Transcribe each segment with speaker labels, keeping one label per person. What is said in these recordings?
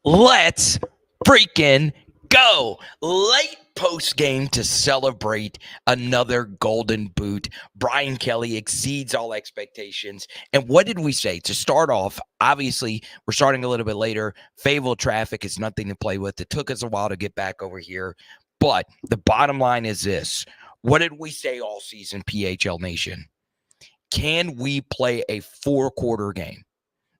Speaker 1: Let's freaking go. Late post game to celebrate another golden boot. Brian Kelly exceeds all expectations. And what did we say? To start off, obviously, we're starting a little bit later. Fayetteville traffic is nothing to play with. It took us a while to get back over here. But the bottom line is this. What did we say all season, PHL Nation? Can we play a 4-quarter game?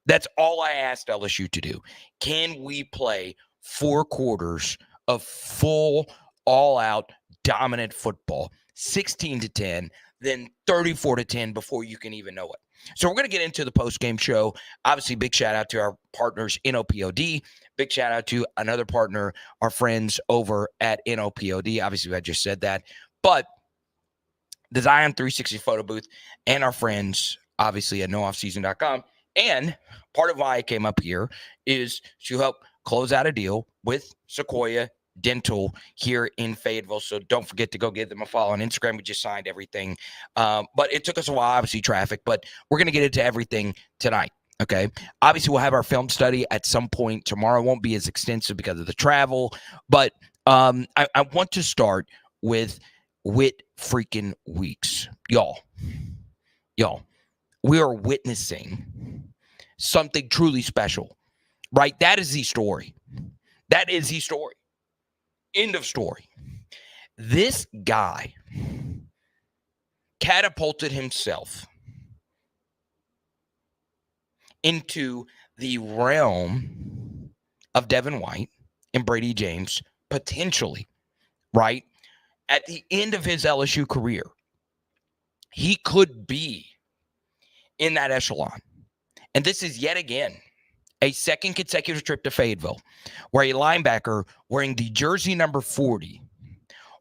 Speaker 1: That's all I asked LSU to do. Can we play 4 quarters of full, all-out, dominant football, 16-10, then 34-10 before you can even know it? So we're going to get into the post-game show. Obviously, big shout-out to our partners, NOPOD. Big shout-out to another partner, our friends over at NOPOD. Obviously, I just said that. But the Zion 360 photo booth and our friends, obviously, at nooffseason.com. And part of why I came up here is to help close out a deal with Sequoia Dental here in Fayetteville. So don't forget to go give them a follow on Instagram. We just signed everything. But it took us a while, obviously, traffic. But we're going to get into everything tonight. Okay. Obviously, we'll have our film study at some point tomorrow. It won't be as extensive because of the travel. But I want to start with Whit freaking Weeks. Y'all, we are witnessing something truly special, right? That is the story. That is the story. End of story. This guy catapulted himself into the realm of Devin White and Brady James, potentially, right? At the end of his LSU career, he could be in that echelon. And this is yet again a second consecutive trip to Fayetteville where a linebacker wearing the jersey number 40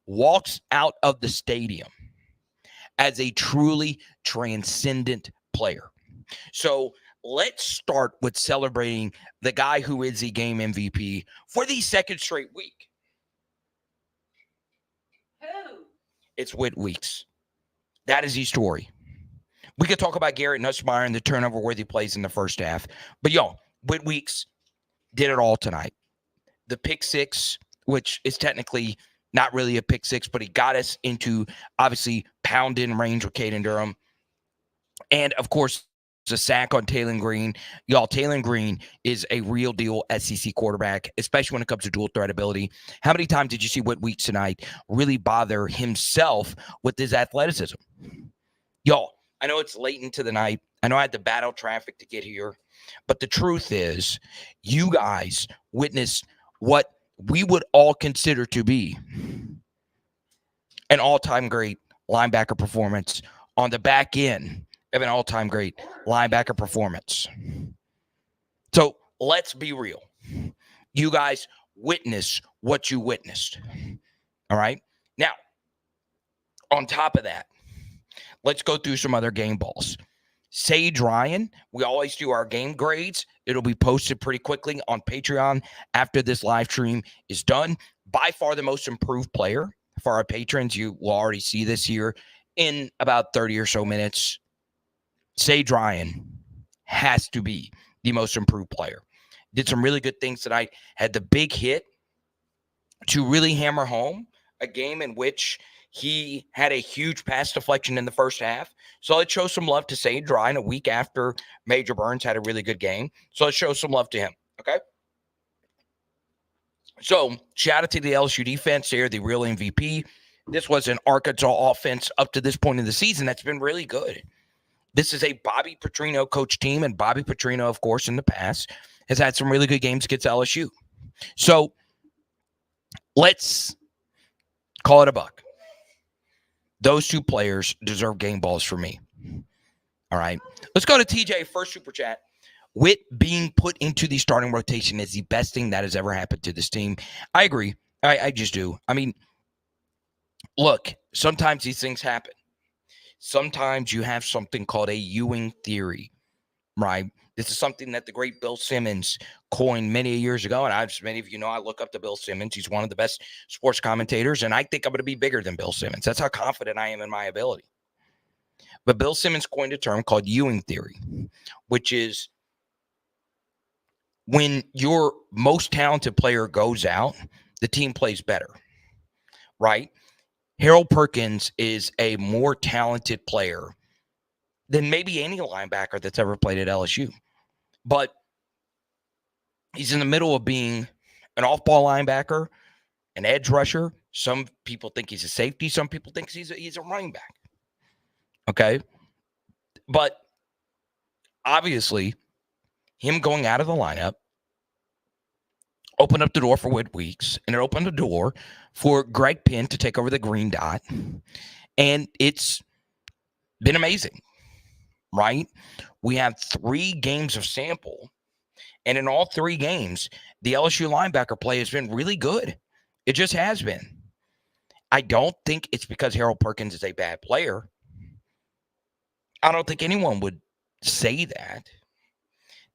Speaker 1: walks out of the stadium as a truly transcendent player. So let's start with celebrating the guy who is the game MVP for the second straight week. Who? It's Whit Weeks. That is the story. We could talk about GARRETT, NUSSMEIER, and the turnover-worthy plays in the first half. But, Whit Weeks did it all tonight. The pick six, which is technically not really a pick six, but he got us into, obviously, pound-in range with Caden Durham. And, of course, a sack on TAYLEN Green. TAYLEN Green is a real deal SEC quarterback, especially when it comes to dual threat ability. How many times did you see Whit Weeks tonight really bother himself with his athleticism? I know it's late into the night. I know I had to battle traffic to get here. But the truth is, you guys witnessed what we would all consider to be an all-time great linebacker performance on the back end of an all-time great linebacker performance. So let's be real. You guys witnessed what you witnessed. All right? Now, on top of that, let's go through some other game balls. Sage Ryan, we always do our game grades. It'll be posted pretty quickly on Patreon after this live stream is done. By far the most improved player for our patrons. You will already see this here in about 30 or so minutes. Sage Ryan has to be the most improved player. Did some really good things tonight. Had the big hit to really hammer home a game in which he had a huge pass deflection in the first half. So let's show some love to Sage Ryan a week after Major Burns had a really good game. So let's show some love to him, okay? So shout out to the LSU defense. They're the real MVP. This was an Arkansas offense up to this point in the season that's been really good. This is a Bobby Petrino coach team, and Bobby Petrino, of course, in the past, has had some really good games against LSU. So let's call it a buck. Those two players deserve game balls for me. All right. Let's go to TJ, first super chat. Whit being put into the starting rotation is the best thing that has ever happened to this team. I agree. I just do. I mean, look, sometimes these things happen. Sometimes you have something called a Ewing Theory, right? This is something that the great Bill Simmons coined many years ago. And as many of you know, I look up to Bill Simmons. He's one of the best sports commentators. And I think I'm going to be bigger than Bill Simmons. That's how confident I am in my ability. But Bill Simmons coined a term called Ewing Theory, which is when your most talented player goes out, the team plays better, right? Harold Perkins is a more talented player than maybe any linebacker that's ever played at LSU. But he's in the middle of being an off-ball linebacker, an edge rusher. Some people think he's a safety. Some people think he's a running back. Okay? But obviously, him going out of the lineup opened up the door for Whit Weeks, and it opened the door for Greg Penn to take over the green dot. And it's been amazing, right? We have 3 games of sample, and in all 3 games, the LSU linebacker play has been really good. It just has been. I don't think it's because Harold Perkins is a bad player. I don't think anyone would say that.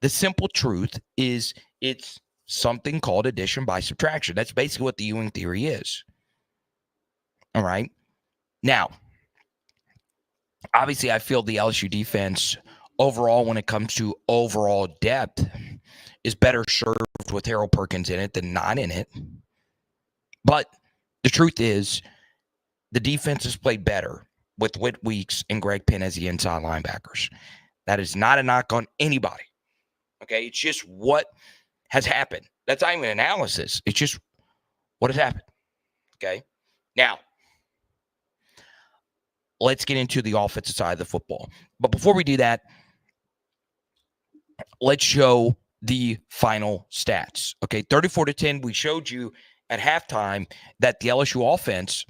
Speaker 1: The simple truth is it's something called addition by subtraction. That's basically what the Ewing Theory is. All right? Now, obviously, I feel the LSU defense overall, when it comes to overall depth, is better served with Harold Perkins in it than not in it. But the truth is, the defense has played better with Whit Weeks and Greg Penn as the inside linebackers. That is not a knock on anybody. Okay? It's just what has happened. That's not even analysis. It's just what has happened. Okay? Now, let's get into the offensive side of the football. But before we do that, let's show the final stats. Okay, 34-10. We showed you at halftime that the LSU offense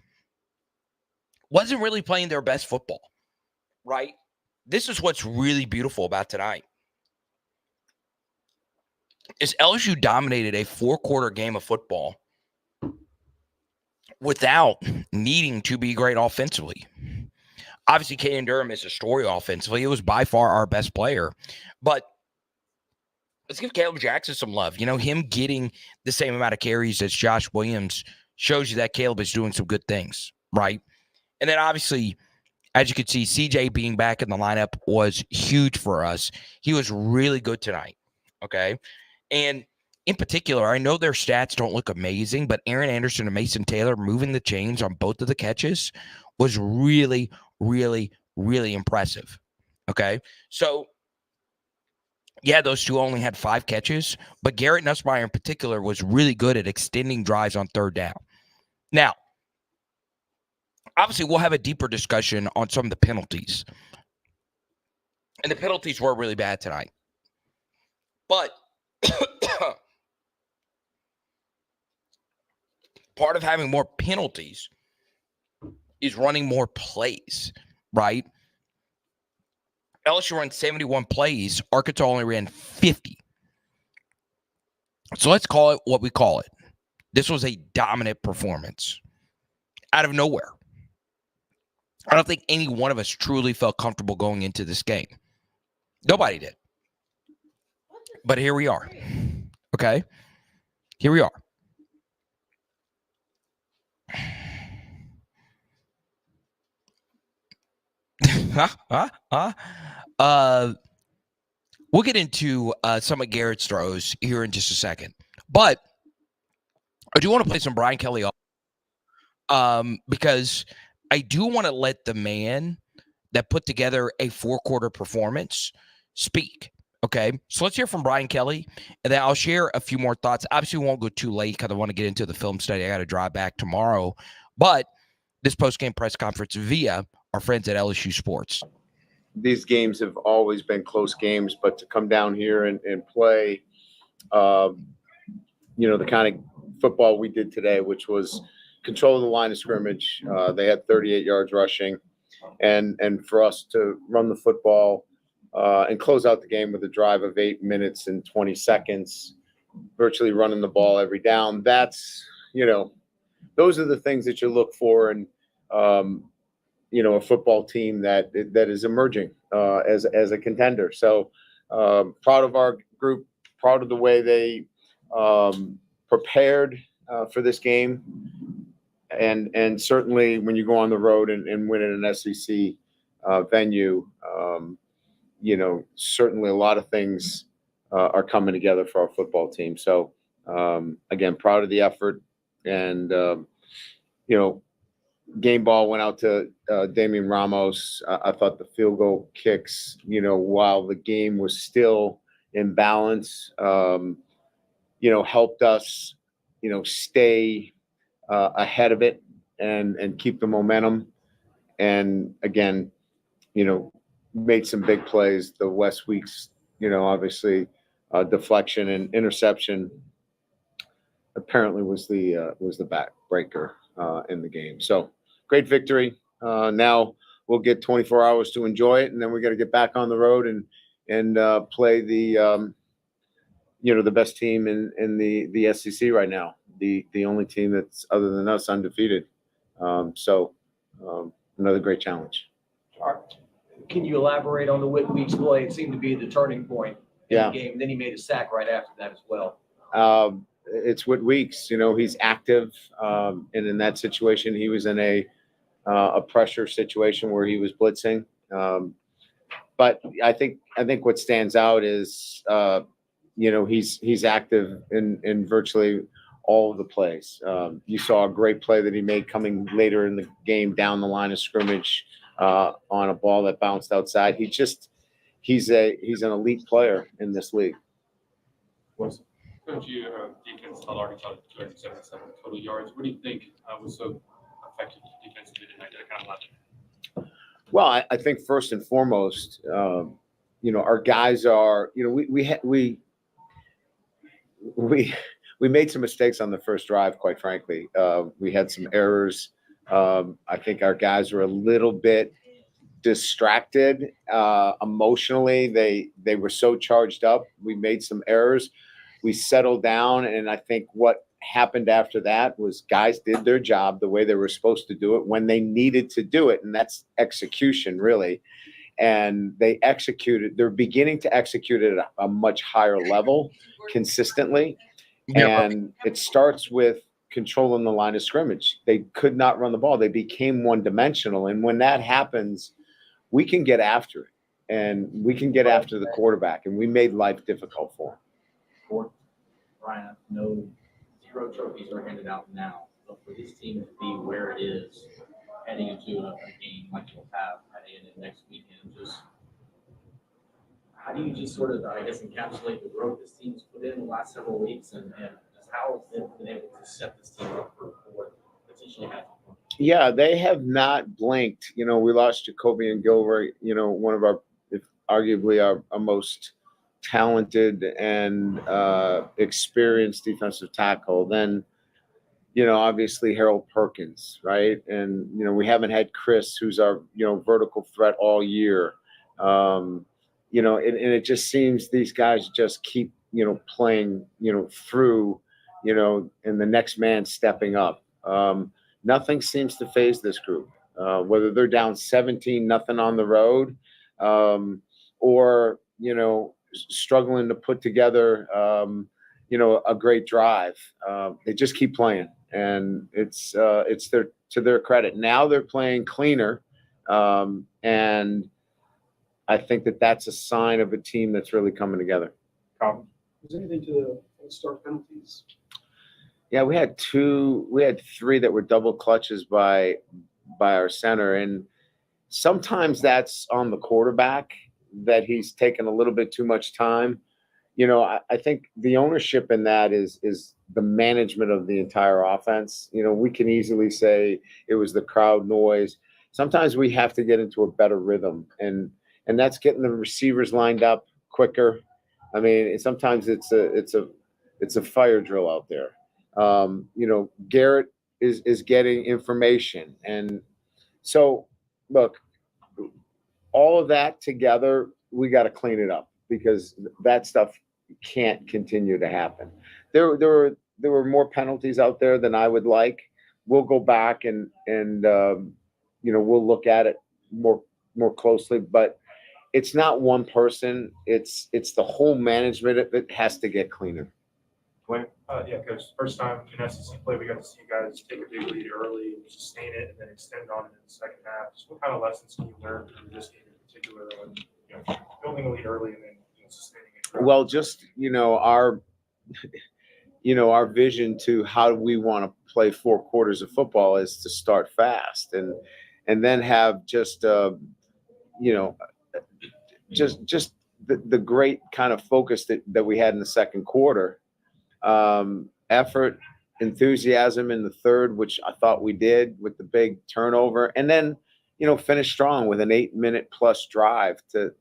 Speaker 1: wasn't really playing their best football, right? This is what's really beautiful about tonight. Is LSU dominated a 4-quarter game of football without needing to be great offensively. Obviously, Caden Durham is a story offensively. He was by far our best player. But let's give Caleb Jackson some love. You know, him getting the same amount of carries as Josh Williams shows you that Caleb is doing some good things, right? And then obviously, as you can see, CJ being back in the lineup was huge for us. He was really good tonight, okay? And in particular, I know their stats don't look amazing, but Aaron Anderson and Mason Taylor moving the chains on both of the catches was really, really, really impressive, okay? So, yeah, those two only had 5 catches, but Garrett Nussmeier in particular was really good at extending drives on 3rd down. Now, obviously, we'll have a deeper discussion on some of the penalties. And the penalties were really bad tonight. But part of having more penalties is running more plays, right? LSU ran 71 plays. Arkansas only ran 50. So let's call it what we call it. This was a dominant performance out of nowhere. I don't think any one of us truly felt comfortable going into this game. Nobody did. But here we are. Okay? Here we are. We'll get into some of Garrett's throws here in just a second. But I do want to play some Brian Kelly off because I do want to let the man that put together a 4-quarter performance speak. Okay, so let's hear from Brian Kelly, and then I'll share a few more thoughts. Obviously, we won't go too late because I want to get into the film study. I got to drive back tomorrow. But this post-game press conference via our friends at LSU Sports.
Speaker 2: These games have always been close games, but to come down here and play, the kind of football we did today, which was control the line of scrimmage. They had 38 yards rushing, and for us to run the football and close out the game with a drive of 8 minutes and 20 seconds, virtually running the ball every down. That's, those are the things that you look for in, a football team that is emerging as a contender. So proud of our group, proud of the way they prepared for this game. And certainly when you go on the road and win in an SEC venue, certainly a lot of things are coming together for our football team. So again, proud of the effort, and game ball went out to Damian Ramos. I thought the field goal kicks, while the game was still in balance, helped us, stay ahead of it and keep the momentum. And again, made some big plays. The West Weeks, obviously deflection and interception apparently was the backbreaker in the game. So great victory. Now we'll get 24 hours to enjoy it, and then we got to get back on the road and play the the best team in the SEC right now. The only team that's, other than us, undefeated. Another great challenge.
Speaker 3: All right. Can you elaborate on the Whit Weeks play? It seemed to be the turning point in the game. Then he made a sack right after that as well.
Speaker 2: It's Whit Weeks. He's active, and in that situation, he was in a pressure situation where he was blitzing. But I think what stands out is he's active in virtually all of the plays. You saw a great play that he made coming later in the game down the line of scrimmage on a ball that bounced outside. He's an elite player in this league.
Speaker 4: Coach, you defense held Arkansas to 277 total yards. What do you think was so effective defensively tonight that kind of led?
Speaker 2: Well, I think first and foremost, our guys are, we made some mistakes on the first drive, quite frankly. We had some errors. I think our guys were a little bit distracted emotionally. They were so charged up. We made some errors. We settled down, and I think what happened after that was guys did their job the way they were supposed to do it when they needed to do it, and that's execution, really. And they executed. They're beginning to execute it at a much higher level consistently. And it starts with controlling the line of scrimmage. They could not run the ball. They became one-dimensional. And when that happens, we can get after it. And we can get after the quarterback. And we made life difficult for him.
Speaker 5: Ryan, no 0 trophies are handed out now. But for this team to be where it is, heading into a game like you'll have heading into next weekend, just how do you just sort of, I guess, encapsulate the growth this team's put in the last several weeks, and just how they've been able to set this team up for what potentially happens?
Speaker 2: Yeah, they have not blinked. We lost Jacoby and Gilroy, one of our, arguably our most talented and experienced defensive tackle. Then, obviously Harold Perkins, right? And, we haven't had Chris, who's our, vertical threat all year. And it just seems these guys just keep, playing, through, and the next man stepping up. Nothing seems to phase this group, whether they're down 17-0 on the road, or, struggling to put together, a great drive. They just keep playing, and it's to their credit. Now they're playing cleaner, and I think that that's a sign of a team that's really coming together.
Speaker 6: Was anything to the start penalties?
Speaker 2: Yeah, we had 3 that were double clutches by our center, and sometimes that's on the quarterback that he's taken a little bit too much time. I think the ownership in that is the management of the entire offense. We can easily say it was the crowd noise. Sometimes we have to get into a better rhythm, and that's getting the receivers lined up quicker. I mean, sometimes it's a fire drill out there. Garrett is getting information, and so look, all of that together, we got to clean it up, because that stuff can't continue to happen. There were more penalties out there than I would like. We'll go back and we'll look at it more closely, but it's not one person. It's the whole management that has to get cleaner.
Speaker 4: Yeah, Coach. First time in SEC play, we got to see you guys take a big lead early, sustain it, and then extend on it in the second half. Just what kind of lessons can you learn from this game in particular, when building a lead early and then sustaining it?
Speaker 2: Well, just, our vision to how we want to play 4 quarters of football is to start fast and then have just, you know, just the great kind of focus that we had in the second quarter. Effort, enthusiasm in the third, which I thought we did with the big turnover, and then, finish strong with an 8-minute plus drive to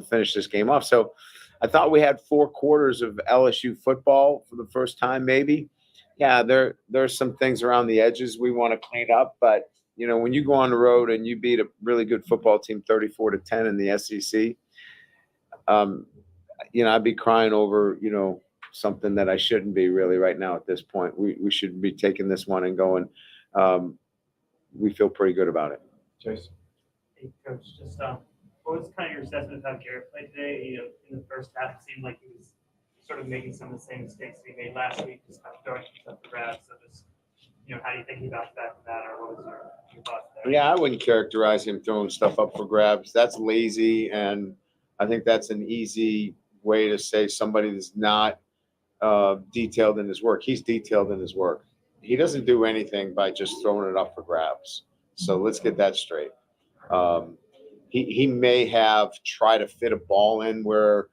Speaker 2: finish this game off. So I thought we had 4 quarters of LSU football for the first time, maybe. Yeah, there's some things around the edges we want to clean up, but when you go on the road and you beat a really good football team 34-10 in the SEC, I'd be crying over, something that I shouldn't be really right now at this point. We should be taking this one and going, we feel pretty good about it.
Speaker 4: Jason.
Speaker 7: Hey, Coach, just what was kind of your assessment of how Garrett played today? In the first half, it seemed like he was sort of making some of the same mistakes that he made last week, just kind of throwing stuff for grabs. So just, how do you think he bounced back from that, or what was your thoughts there?
Speaker 2: Yeah, I wouldn't characterize him throwing stuff up for grabs. That's lazy, and I think that's an easy way to say somebody that's not detailed in his work. He's detailed in his work. He doesn't do anything by just throwing it up for grabs. So let's get that straight. He may have tried to fit a ball in where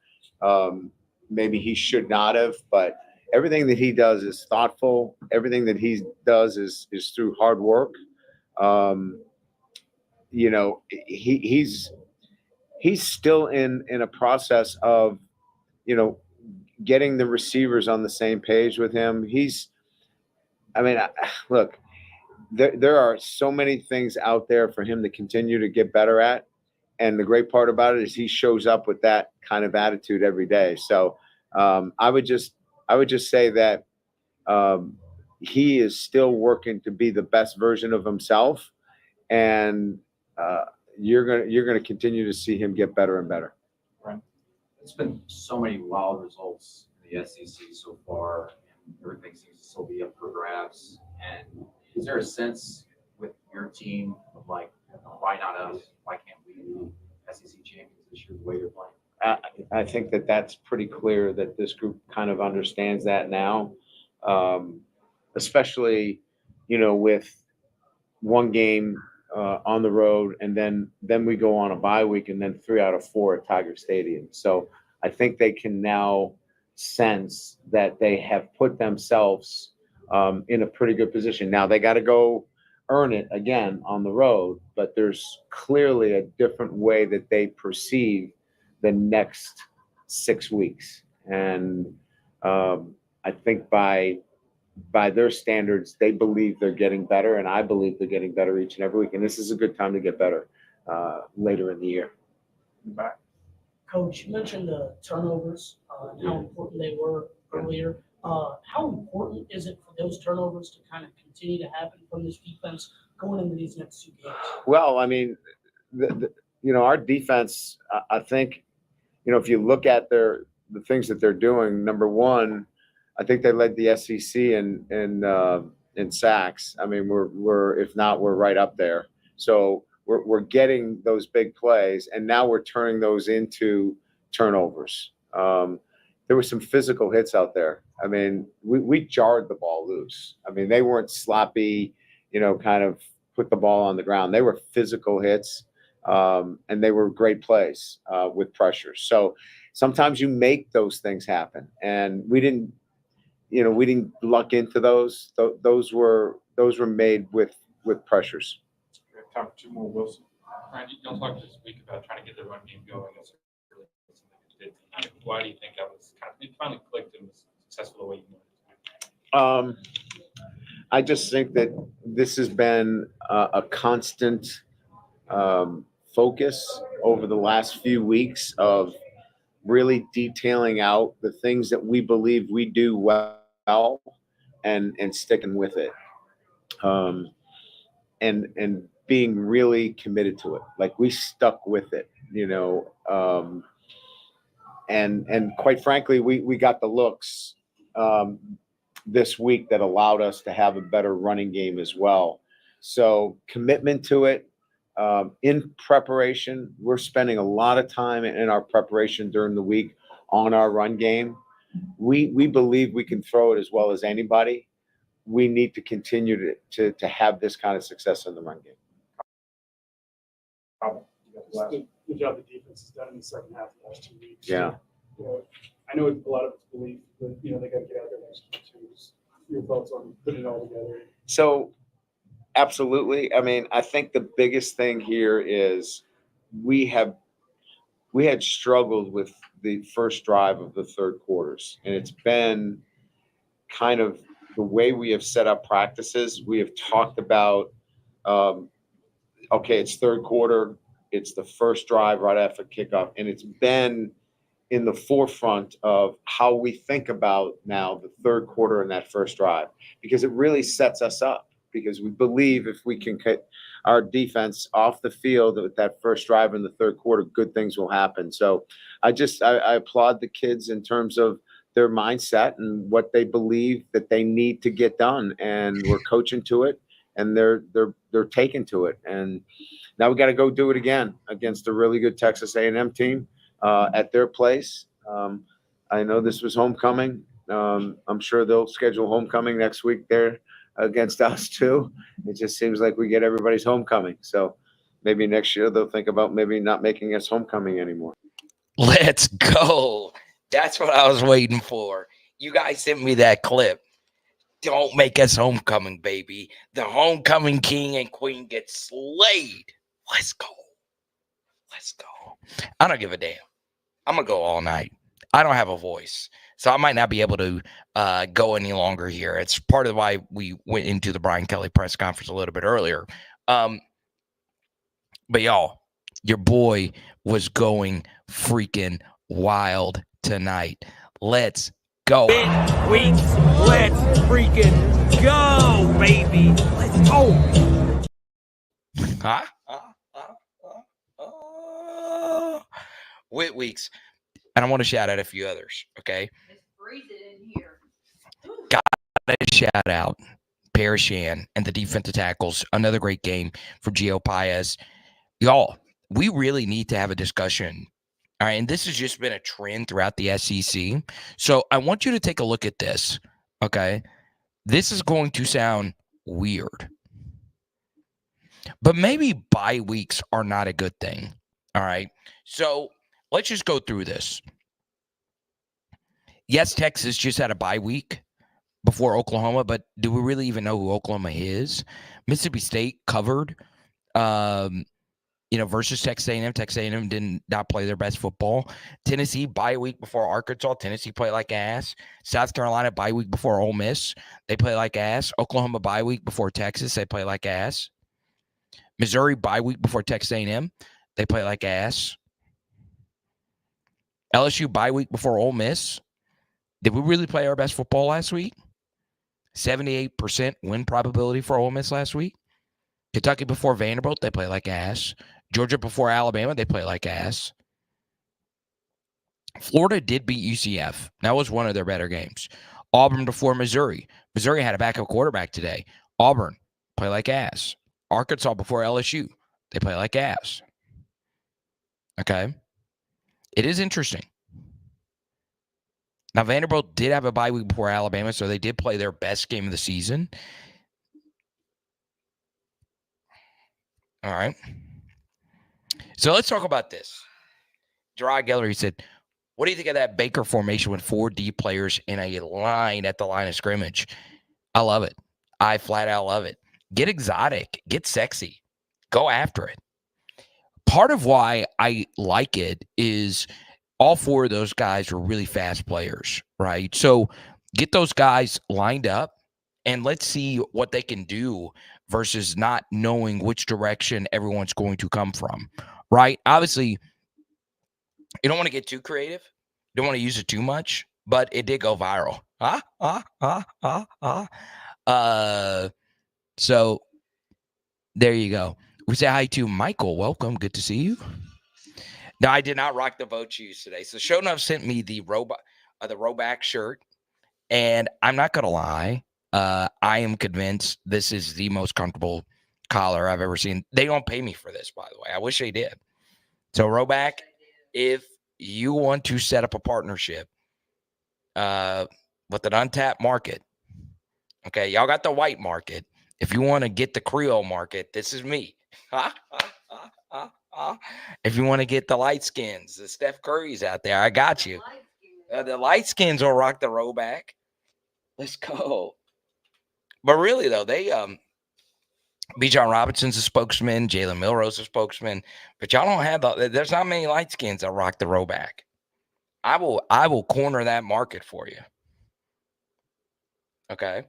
Speaker 2: maybe he should not have, but everything that he does is thoughtful. Everything that he does is through hard work. He's still in a process of, getting the receivers on the same page with him. Look, there are so many things out there for him to continue to get better at. And the great part about it is he shows up with that kind of attitude every day. So I would just say that he is still working to be the best version of himself. And you're gonna continue to see him get better and better.
Speaker 8: It's been so many wild results in the SEC so far, and everything seems to still be up for grabs. And is there a sense with your team of like, why not us? Why can't we be SEC champions this year the way you're playing?
Speaker 2: I think that's pretty clear that this group kind of understands that now, especially, with one game on the road, and then we go on a bye week, and then 3 out of 4 at Tiger Stadium. So I think they can now sense that they have put themselves in a pretty good position. Now they got to go earn it again on the road, but there's clearly a different way that they perceive the next 6 weeks. And I think by their standards, they believe they're getting better, and I believe they're getting better each and every week. And this is a good time to get better later in the year.
Speaker 4: Back.
Speaker 6: Coach, you mentioned the turnovers and how important they were earlier. How important is it for those turnovers to kind of continue to happen from this defense going into these next 2 games?
Speaker 2: Well, our defense, I think, if you look at the things that they're doing, number one, I think they led the SEC in sacks. We're if not, we're right up there. So we're getting those big plays, and now we're turning those into turnovers. There were some physical hits out there. We jarred the ball loose. They weren't sloppy, kind of put the ball on the ground. They were physical hits, and they were great plays with pressure. So sometimes you make those things happen, and we didn't luck into those. Those were made with pressures.
Speaker 4: We have time for 2 more, Wilson. Ryan, y'all talked this week about trying to get the run game going. That's really something that you did tonight. Why do you think that was it finally clicked and was successful the way you wanted it to be?
Speaker 2: I just think that this has been a constant focus over the last few weeks of really detailing out the things that we believe we do well and sticking with it. And being really committed to it. Like, we stuck with it, and quite frankly, we got the looks this week that allowed us to have a better running game as well. So commitment to it. In preparation, we're spending a lot of time in our preparation during the week on our run game. We believe we can throw it as well as anybody. We need to continue to have this kind of success in the run game.
Speaker 7: Good job the defense has done in the second half of the last 2 weeks.
Speaker 2: Yeah.
Speaker 7: You know, I know a lot of it's belief, but they got to get out there next week too. Your thoughts on putting it all together?
Speaker 2: So, absolutely. I mean, I think the biggest thing here is we had struggled with the first drive of the third quarters, and it's been kind of the way we have set up practices. We have talked about, okay, it's third quarter, it's the first drive right after kickoff, and it's been in the forefront of how we think about now the third quarter and that first drive, because it really sets us up, because we believe if we can cut our defense off the field with that first drive in the third quarter, good things will happen. So I applaud the kids in terms of their mindset and what they believe that they need to get done, and we're coaching to it, and they're taking to it. And now we got to go do it again against a really good Texas A&M team at their place. I know this was homecoming. I'm sure they'll schedule homecoming next week there against us too. It just seems like we get everybody's homecoming. So maybe next year they'll think about maybe not making us homecoming anymore.
Speaker 1: Let's go. That's what I was waiting for. You guys sent me that clip. Don't make us homecoming, baby. The homecoming king and queen get slayed. Let's go. Let's go. I don't give a damn. I'm going to go all night. I don't have a voice, so I might not be able to go any longer here. It's part of why we went into the Brian Kelly press conference a little bit earlier. But y'all, your boy was going freaking wild tonight. Let's go.
Speaker 9: Whit Weeks, let's freaking go, baby. Let's go.
Speaker 1: Whit Weeks. And I want to shout out a few others, okay?
Speaker 10: It's freezing in here.
Speaker 1: Got to shout out Parashan and the defensive tackles. Another great game for Gio Paez. Y'all, we really need to have a discussion. All right, and this has just been a trend throughout the SEC. So I want you to take a look at this, okay? This is going to sound weird. But maybe bye weeks are not a good thing, all right? So let's just go through this. Yes, Texas just had a bye week before Oklahoma, but do we really even know who Oklahoma is? Mississippi State covered, versus Texas A&M. Texas A&M did not play their best football. Tennessee, bye week before Arkansas. Tennessee played like ass. South Carolina, bye week before Ole Miss. They play like ass. Oklahoma, bye week before Texas. They play like ass. Missouri, bye week before Texas A&M. They play like ass. LSU, bye week before Ole Miss. Did we really play our best football last week? 78% win probability for Ole Miss last week. Kentucky before Vanderbilt, they play like ass. Georgia before Alabama, they play like ass. Florida did beat UCF. That was one of their better games. Auburn before Missouri. Missouri had a backup quarterback today. Auburn, play like ass. Arkansas before LSU, they play like ass. Okay? It is interesting. Now, Vanderbilt did have a bye week before Alabama, so they did play their best game of the season. All right. So let's talk about this. Gerard Gallery said, what do you think of that Baker formation with 4 D players in a line at the line of scrimmage? I love it. I flat out love it. Get exotic. Get sexy. Go after it. Part of why I like it is all 4 of those guys are really fast players, right? So get those guys lined up and let's see what they can do versus not knowing which direction everyone's going to come from, right? Obviously, you don't want to get too creative. You don't want to use it too much, but it did go viral. So there you go. We say hi to Michael. Welcome. Good to see you. No, I did not rock the boat shoes today. So Shownuff sent me the Roback shirt, and I'm not gonna lie. I am convinced this is the most comfortable collar I've ever seen. They don't pay me for this, by the way. I wish they did. So Roback, if you want to set up a partnership with an untapped market, okay, y'all got the white market. If you want to get the Creole market, this is me. If you want to get the light skins, the Steph Currys out there, I got you. The light skins will rock the rollback. Let's go. But really, though, they Bijan Robinson's a spokesman, Jalen Milroe's a spokesman, but y'all don't have there's not many light skins that rock the rollback. I will corner that market for you. Okay.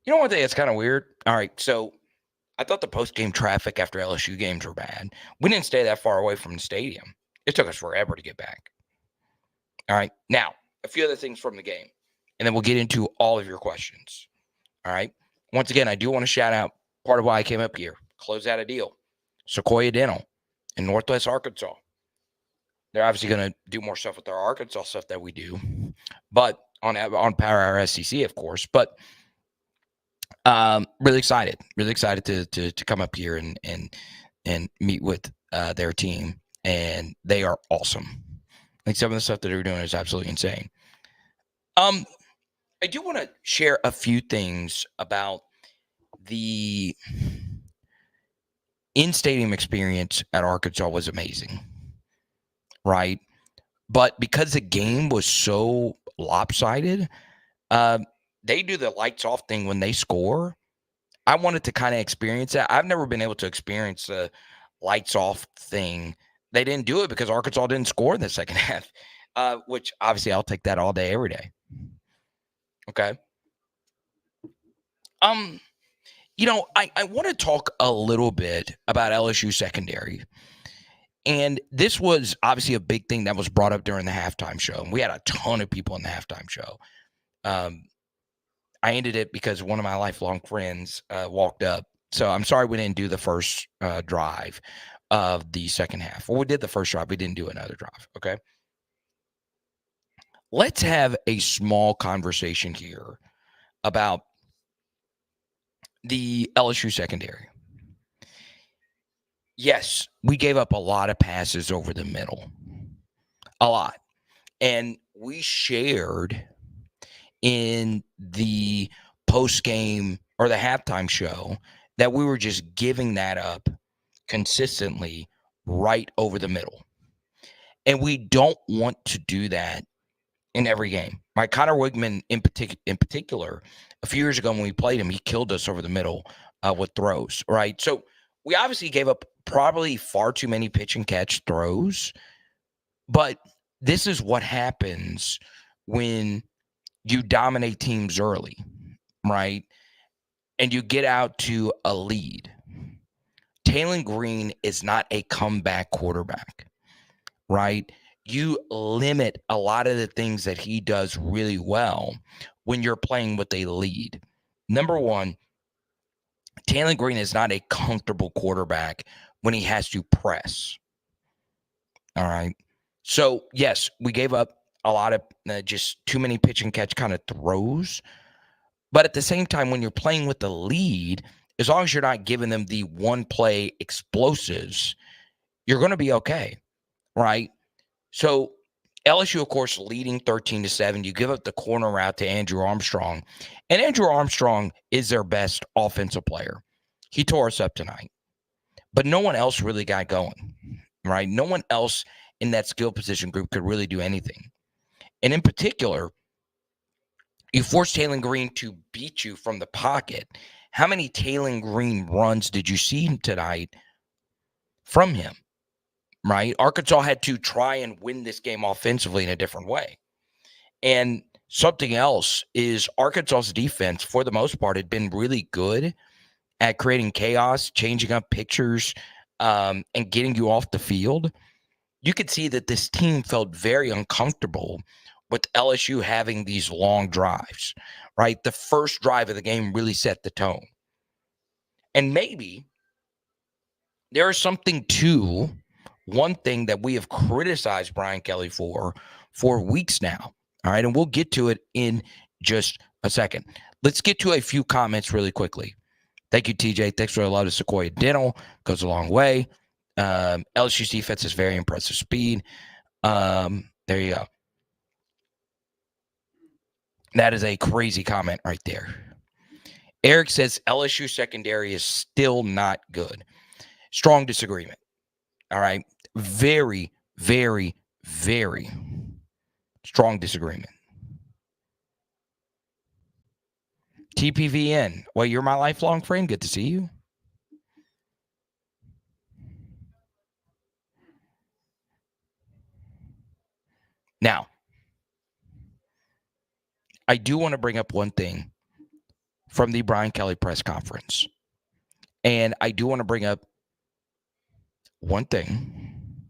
Speaker 1: You know what? It's kind of weird. All right, so I thought the post-game traffic after LSU games were bad. We didn't stay that far away from the stadium. It took us forever to get back. All right, now a few other things from the game, and then we'll get into all of your questions. All right. Once again, I do want to shout out part of why I came up here. Close out a deal. Sequoia Dental in Northwest Arkansas. They're obviously going to do more stuff with our Arkansas stuff that we do, but on Power Hour SEC, of course. But really excited to come up here and meet with their team, and they are awesome. Like, some of the stuff that they're doing is absolutely insane. I do want to share a few things about the in-stadium experience at Arkansas was amazing, right? But because the game was so lopsided, they do the lights off thing when they score. I wanted to kind of experience that. I've never been able to experience the lights off thing. They didn't do it because Arkansas didn't score in the second half, which obviously I'll take that all day, every day. Okay. You know, I want to talk a little bit about LSU secondary. And this was obviously a big thing that was brought up during the halftime show. And we had a ton of people in the halftime show. I ended it because one of my lifelong friends walked up. So I'm sorry we didn't do the first drive of the second half. Well, we did the first drive. We didn't do another drive. Okay. Let's have a small conversation here about the LSU secondary. Yes, we gave up a lot of passes over the middle. A lot. And we shared in the post-game or the halftime show that we were just giving that up consistently right over the middle. And we don't want to do that in every game. Right? Connor Wigman in particular, a few years ago when we played him, he killed us over the middle with throws, right? So we obviously gave up probably far too many pitch and catch throws, but this is what happens when you dominate teams early, right? And you get out to a lead. TAYLEN Green is not a comeback quarterback, right? You limit a lot of the things that he does really well when you're playing with a lead. Number one, TAYLEN Green is not a comfortable quarterback when he has to press. All right. So, yes, we gave up a lot of just too many pitch and catch kind of throws. But at the same time, when you're playing with the lead, as long as you're not giving them the one-play explosives, you're going to be okay, right? So LSU, of course, leading 13-7. You give up the corner route to Andrew Armstrong. And Andrew Armstrong is their best offensive player. He tore us up tonight. But no one else really got going, right? No one else in that skill position group could really do anything. And in particular, you forced TAYLEN Green to beat you from the pocket. How many TAYLEN Green runs did you see tonight from him? Right? Arkansas had to try and win this game offensively in a different way. And something else is Arkansas's defense, for the most part, had been really good at creating chaos, changing up pictures, and getting you off the field. You could see that this team felt very uncomfortable with LSU having these long drives, right? The first drive of the game really set the tone. And maybe there is something to one thing that we have criticized Brian Kelly for weeks now. All right. And we'll get to it in just a second. Let's get to a few comments really quickly. Thank you, TJ. Thanks for a lot of Sequoia Dental. Goes a long way. LSU's defense is very impressive speed. There you go. That is a crazy comment right there. Eric says LSU secondary is still not good. Strong disagreement. All right. Very, very, very strong disagreement. TPVN. Well, you're my lifelong friend. Good to see you. Now, I do want to bring up one thing from the Brian Kelly press conference. And I do want to bring up one thing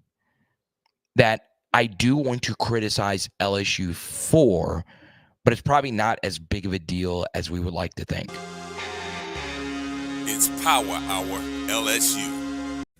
Speaker 1: that I do want to criticize LSU for, but it's probably not as big of a deal as we would like to think.
Speaker 11: It's Power Hour LSU.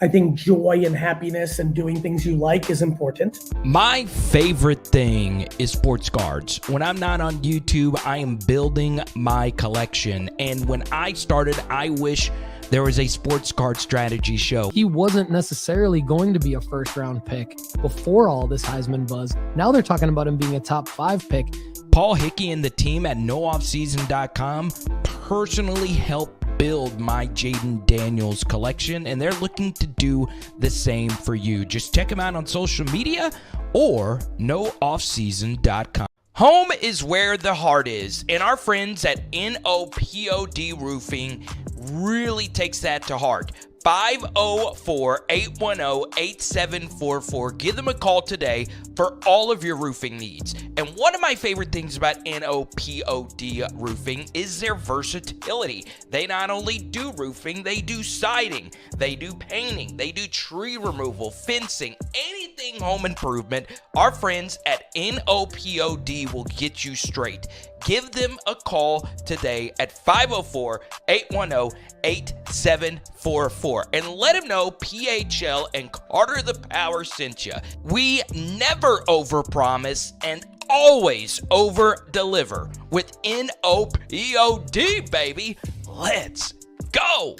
Speaker 6: I think joy and happiness and doing things you like is important.
Speaker 9: My favorite thing is sports cards. When I'm not on YouTube, I am building my collection. And when I started, I wish there was a sports card strategy show.
Speaker 12: He wasn't necessarily going to be a first-round pick before all this Heisman buzz. Now they're talking about him being a top 5 pick.
Speaker 9: Paul Hickey and the team at nooffseason.com personally helped build my Jaden Daniels collection, and they're looking to do the same for you. Just check them out on social media or nooffseason.com.
Speaker 1: Home is where the heart is, and our friends at NOPOD Roofing really takes that to heart. 504-810-8744. Give them a call today for all of your roofing needs. And one of my favorite things about NOPOD Roofing is their versatility. They not only do roofing, they do siding, they do painting, they do tree removal, fencing, anything home improvement. Our friends at NOPOD will get you straight. Give them a call today at 504-810-8744 and let them know PHL and Carter the Power sent you. We never overpromise and always over-deliver with NOPOD, baby. Let's go.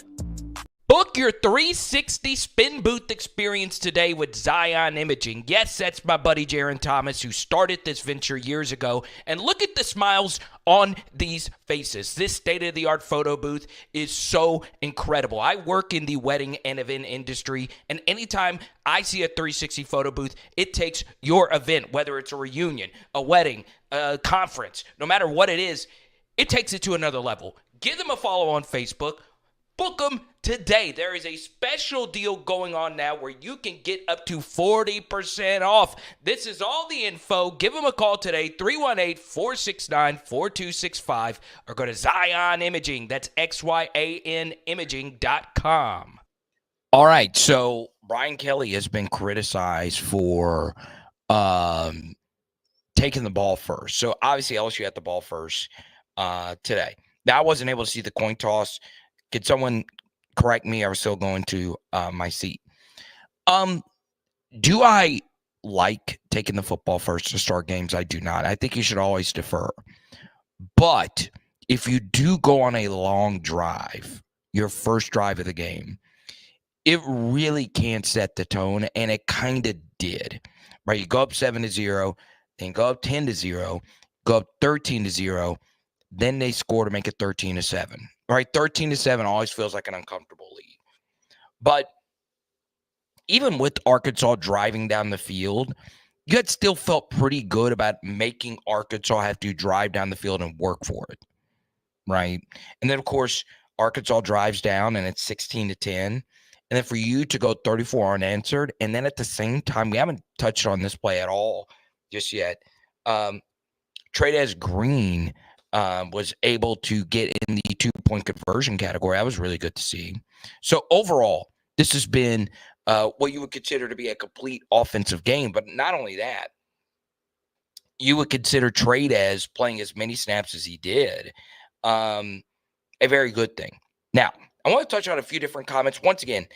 Speaker 1: Book your 360 spin booth experience today with Zion Imaging. Yes, that's my buddy Jaron Thomas who started this venture years ago. And look at the smiles on these faces. This state-of-the-art photo booth is so incredible. I work in the wedding and event industry, and anytime I see a 360 photo booth, it takes your event, whether it's a reunion, a wedding, a conference, no matter what it is, it takes it to another level. Give them a follow on Facebook. Book them today. There is a special deal going on now where you can get up to 40% off. This is all the info. Give them a call today, 318-469-4265, or go to Zion Imaging. That's XYAN imaging.com. All right, so Brian Kelly has been criticized for taking the ball first. So obviously LSU had the ball first today. Now I wasn't able to see the coin toss. Could someone correct me? I was still going to my seat. Do I like taking the football first to start games? I do not. I think you should always defer. But if you do go on a long drive, your first drive of the game, it really can set the tone, and it kind of did. Right? You go up 7-0, then go up 10-0, go up 13-0, then they score to make it 13-7. Right, 13-7 always feels like an uncomfortable lead. But even with Arkansas driving down the field, you had still felt pretty good about making Arkansas have to drive down the field and work for it. Right? And then, of course, Arkansas drives down and it's 16-10. And then for you to go 34 unanswered, and then at the same time, we haven't touched on this play at all just yet. Trey'Dez Green was able to get in the 2-point conversion category. That was really good to see. So overall, this has been what you would consider to be a complete offensive game. But not only that, you would consider Trey'Dez playing as many snaps as he did a very good thing. Now, I want to touch on a few different comments. Once again,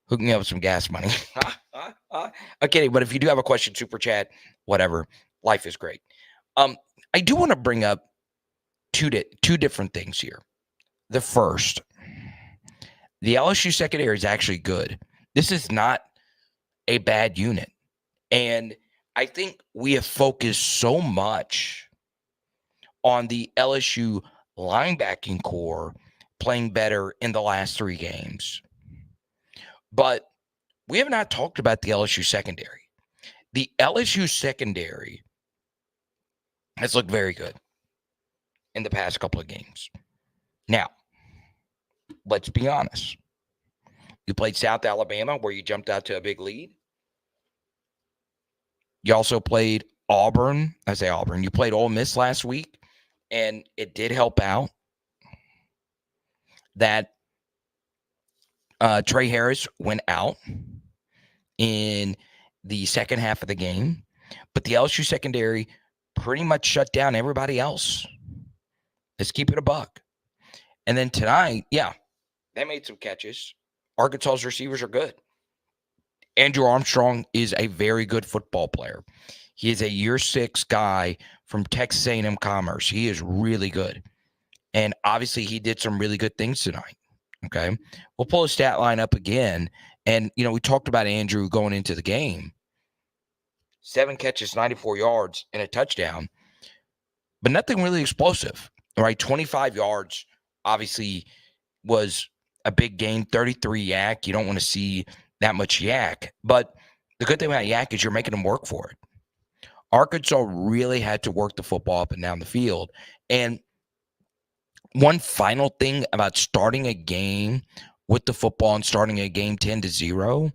Speaker 1: hook me up with some gas money. I'm kidding, but if you do have a question, super chat, whatever, life is great. I do want to bring up two different things here. The first, the LSU secondary is actually good. This is not a bad unit. And I think we have focused so much on the LSU linebacking core playing better in the last 3 games. But we have not talked about the LSU secondary. The LSU secondary has looked very good in the past couple of games. Now, let's be honest. You played South Alabama, where you jumped out to a big lead. You also played Auburn. I say Auburn. You played Ole Miss last week, and it did help out that Trey Harris went out in the second half of the game. But the LSU secondary pretty much shut down everybody else. Let's keep it a buck. And then tonight, yeah, they made some catches. Arkansas's receivers are good. Andrew Armstrong is a very good football player. He is a year 6 guy from Texas A&M Commerce. He is really good. And obviously he did some really good things tonight. Okay. We'll pull a stat line up again. And, you know, we talked about Andrew going into the game. 7 catches, 94 yards, and a touchdown. But nothing really explosive. All right. 25 yards obviously was a big gain. 33 yak. You don't want to see that much yak. But the good thing about yak is you're making them work for it. Arkansas really had to work the football up and down the field. And one final thing about starting a game with the football and starting a game 10-0,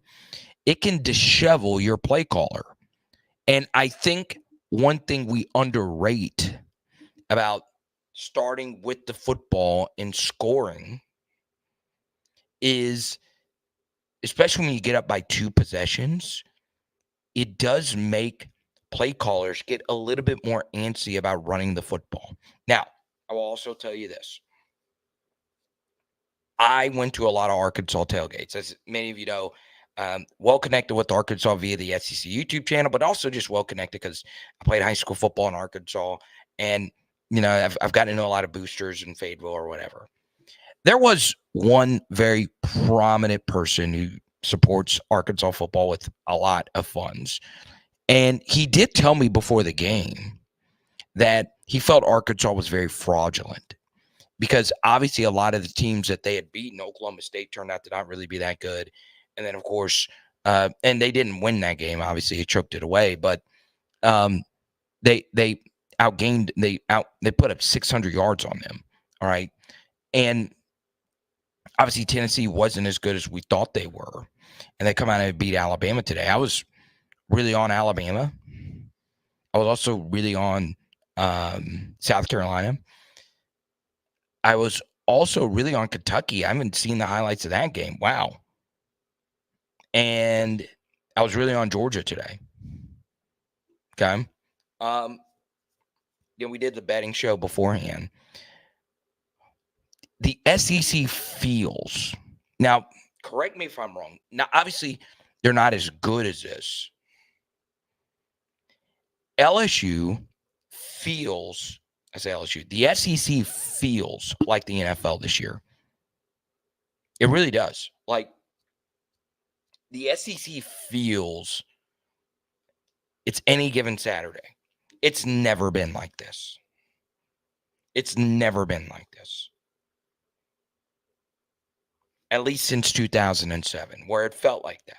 Speaker 1: it can dishevel your play caller. And I think one thing we underrate about starting with the football and scoring is, especially when you get up by 2 possessions, it does make play callers get a little bit more antsy about running the football. Now, I will also tell you this. I went to a lot of Arkansas tailgates. As many of you know, well connected with Arkansas via the SEC YouTube channel, but also just well connected because I played high school football in Arkansas. And, you know, I've gotten to know a lot of boosters in Fayetteville or whatever. There was one very prominent person who supports Arkansas football with a lot of funds. And he did tell me before the game that he felt Arkansas was very fraudulent because obviously a lot of the teams that they had beaten, Oklahoma State, turned out to not really be that good. And then, of course, and they didn't win that game. Obviously, he choked it away. But they outgained, they put up 600 yards on them. All right. And obviously, Tennessee wasn't as good as we thought they were. And they come out and beat Alabama today. I was really on Alabama. I was also really on South Carolina. I was also really on Kentucky. I haven't seen the highlights of that game. Wow. And I was really on Georgia today. Okay. We did the betting show beforehand. The SEC feels, now, correct me if I'm wrong. Now, obviously, they're not as good as this. LSU feels, I say LSU, the SEC feels like the NFL this year. It really does. Like, the SEC feels it's any given Saturday. It's never been like this. It's never been like this. At least since 2007, where it felt like that.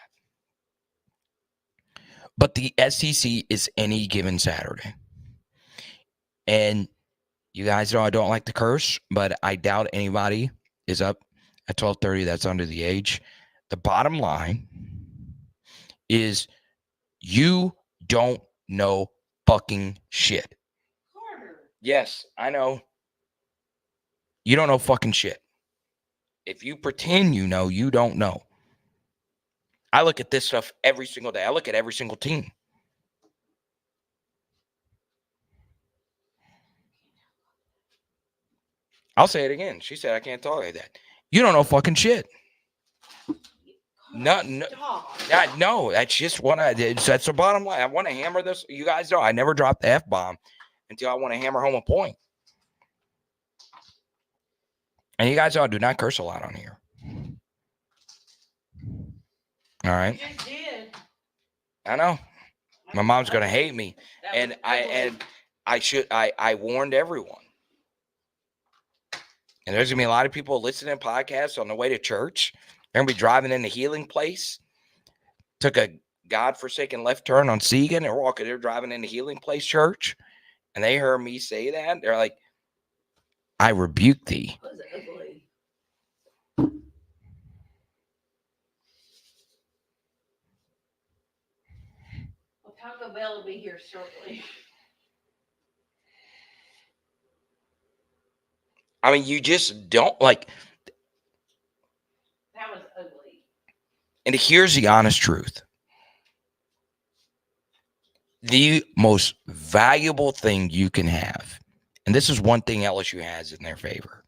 Speaker 1: But the SEC is any given Saturday. And you guys know I don't like to curse, but I doubt anybody is up at 12:30 that's under the age. The bottom line is you don't know fucking shit. Yes, I know. You don't know fucking shit. If you pretend you know, you don't know. I look at this stuff every single day. I look at every single team. I'll say it again. She said I can't talk like that. You don't know fucking shit. No, that's just what I did. That's the bottom line. I want to hammer this. You guys know I never drop the F-bomb until I want to hammer home a point. And you guys know I do not curse a lot on here. All right.
Speaker 10: You just did.
Speaker 1: I know. My mom's gonna hate me,
Speaker 10: That
Speaker 1: and
Speaker 10: was ugly.
Speaker 1: I warned everyone. And there's gonna be a lot of people listening to podcasts on the way to church. They're gonna be driving in the Healing Place. Took a godforsaken left turn on Segan. They're driving in the Healing Place Church, and they heard me say that. They're like, "I rebuke thee."
Speaker 10: That was ugly. Well, Taco Bell will be here shortly.
Speaker 1: I mean, you just don't like.
Speaker 10: That was ugly.
Speaker 1: And here's the honest truth. The most valuable thing you can have, and this is one thing LSU has in their favor.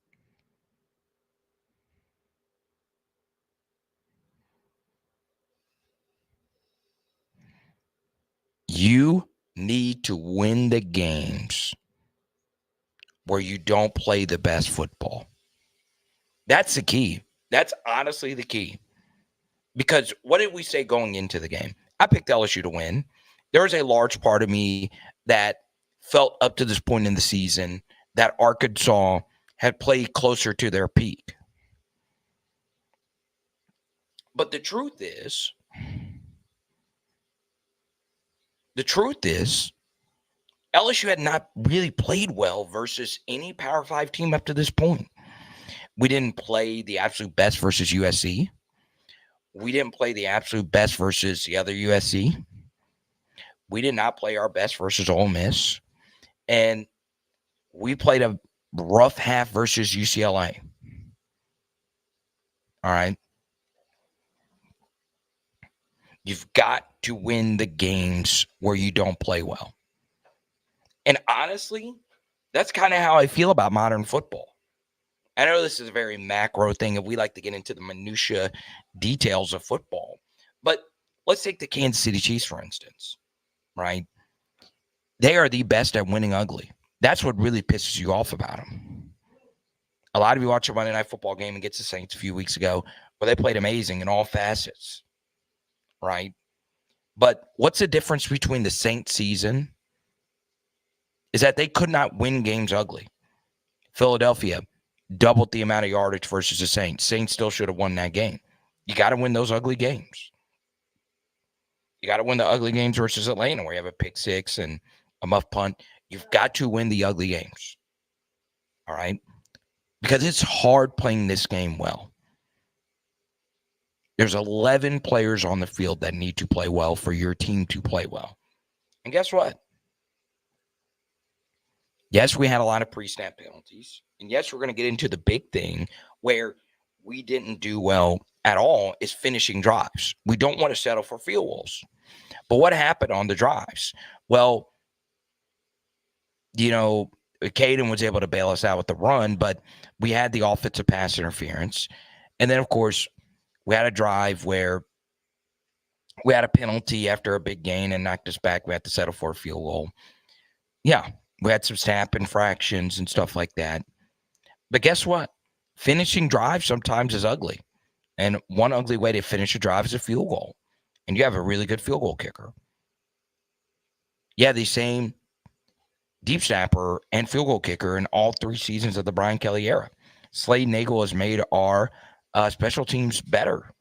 Speaker 1: You need to win the games where you don't play the best football. That's the key. That's honestly the key. Because what did we say going into the game? I picked LSU to win. There was a large part of me that felt up to this point in the season that Arkansas had played closer to their peak. But the truth is, LSU had not really played well versus any Power 5 team up to this point. We didn't play the absolute best versus USC. We didn't play the absolute best versus the other USC. We did not play our best versus Ole Miss. And we played a rough half versus UCLA. All right. You've got to win the games where you don't play well. And honestly, that's kind of how I feel about modern football. I know this is a very macro thing, and we like to get into the minutia details of football. But let's take the Kansas City Chiefs, for instance, right? They are the best at winning ugly. That's what really pisses you off about them. A lot of you watch a Monday Night Football game against the Saints a few weeks ago, where they played amazing in all facets, right? But what's the difference between the Saints season is that they could not win games ugly. Philadelphia doubled the amount of yardage versus the Saints. Saints still should have won that game. You got to win those ugly games. You got to win the ugly games versus Atlanta, where you have a pick six and a muff punt. You've got to win the ugly games. All right? Because it's hard playing this game well. There's 11 players on the field that need to play well for your team to play well. And guess what? Yes, we had a lot of pre-snap penalties. And yes, we're going to get into the big thing where we didn't do well at all is finishing drives. We don't want to settle for field goals. But what happened on the drives? Well, Caden was able to bail us out with the run, but we had the offensive pass interference. And then, of course, we had a drive where we had a penalty after a big gain and knocked us back. We had to settle for a field goal. Yeah, we had some snap infractions and stuff like that. But guess what? Finishing drives sometimes is ugly. And one ugly way to finish a drive is a field goal. And you have a really good field goal kicker. Yeah, the same deep snapper and field goal kicker in all 3 seasons of the Brian Kelly era. Slade Nagel has made our special teams better.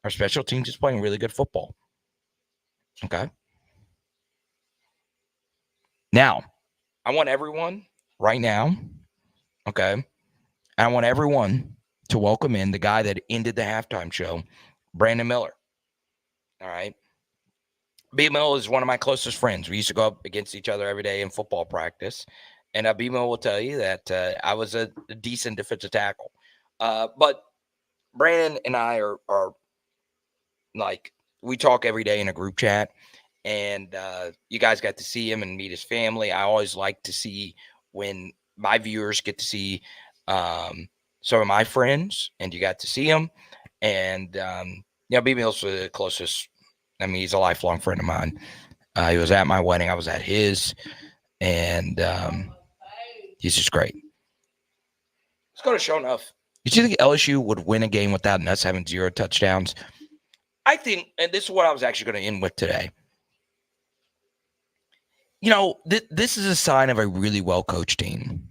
Speaker 1: Our special teams is playing really good football. Okay. Now, I want everyone right now, okay, I want everyone to welcome in the guy that ended the halftime show, Brandon Miller. All right. B. Mill is one of my closest friends. We used to go up against each other every day in football practice. And B. Mill will tell you that I was a decent defensive tackle. But Brandon and I are like, we talk every day in a group chat. And you guys got to see him and meet his family. I always like to see when my viewers get to see some of my friends, and you got to see him. And, B. Mill's the closest. I mean, he's a lifelong friend of mine. He was at my wedding. I was at his. And he's just great. Let's go to show enough. Did you think LSU would win a game without Nuss having 0 touchdowns? I think, and this is what I was actually going to end with today. You know, this is a sign of a really well-coached team.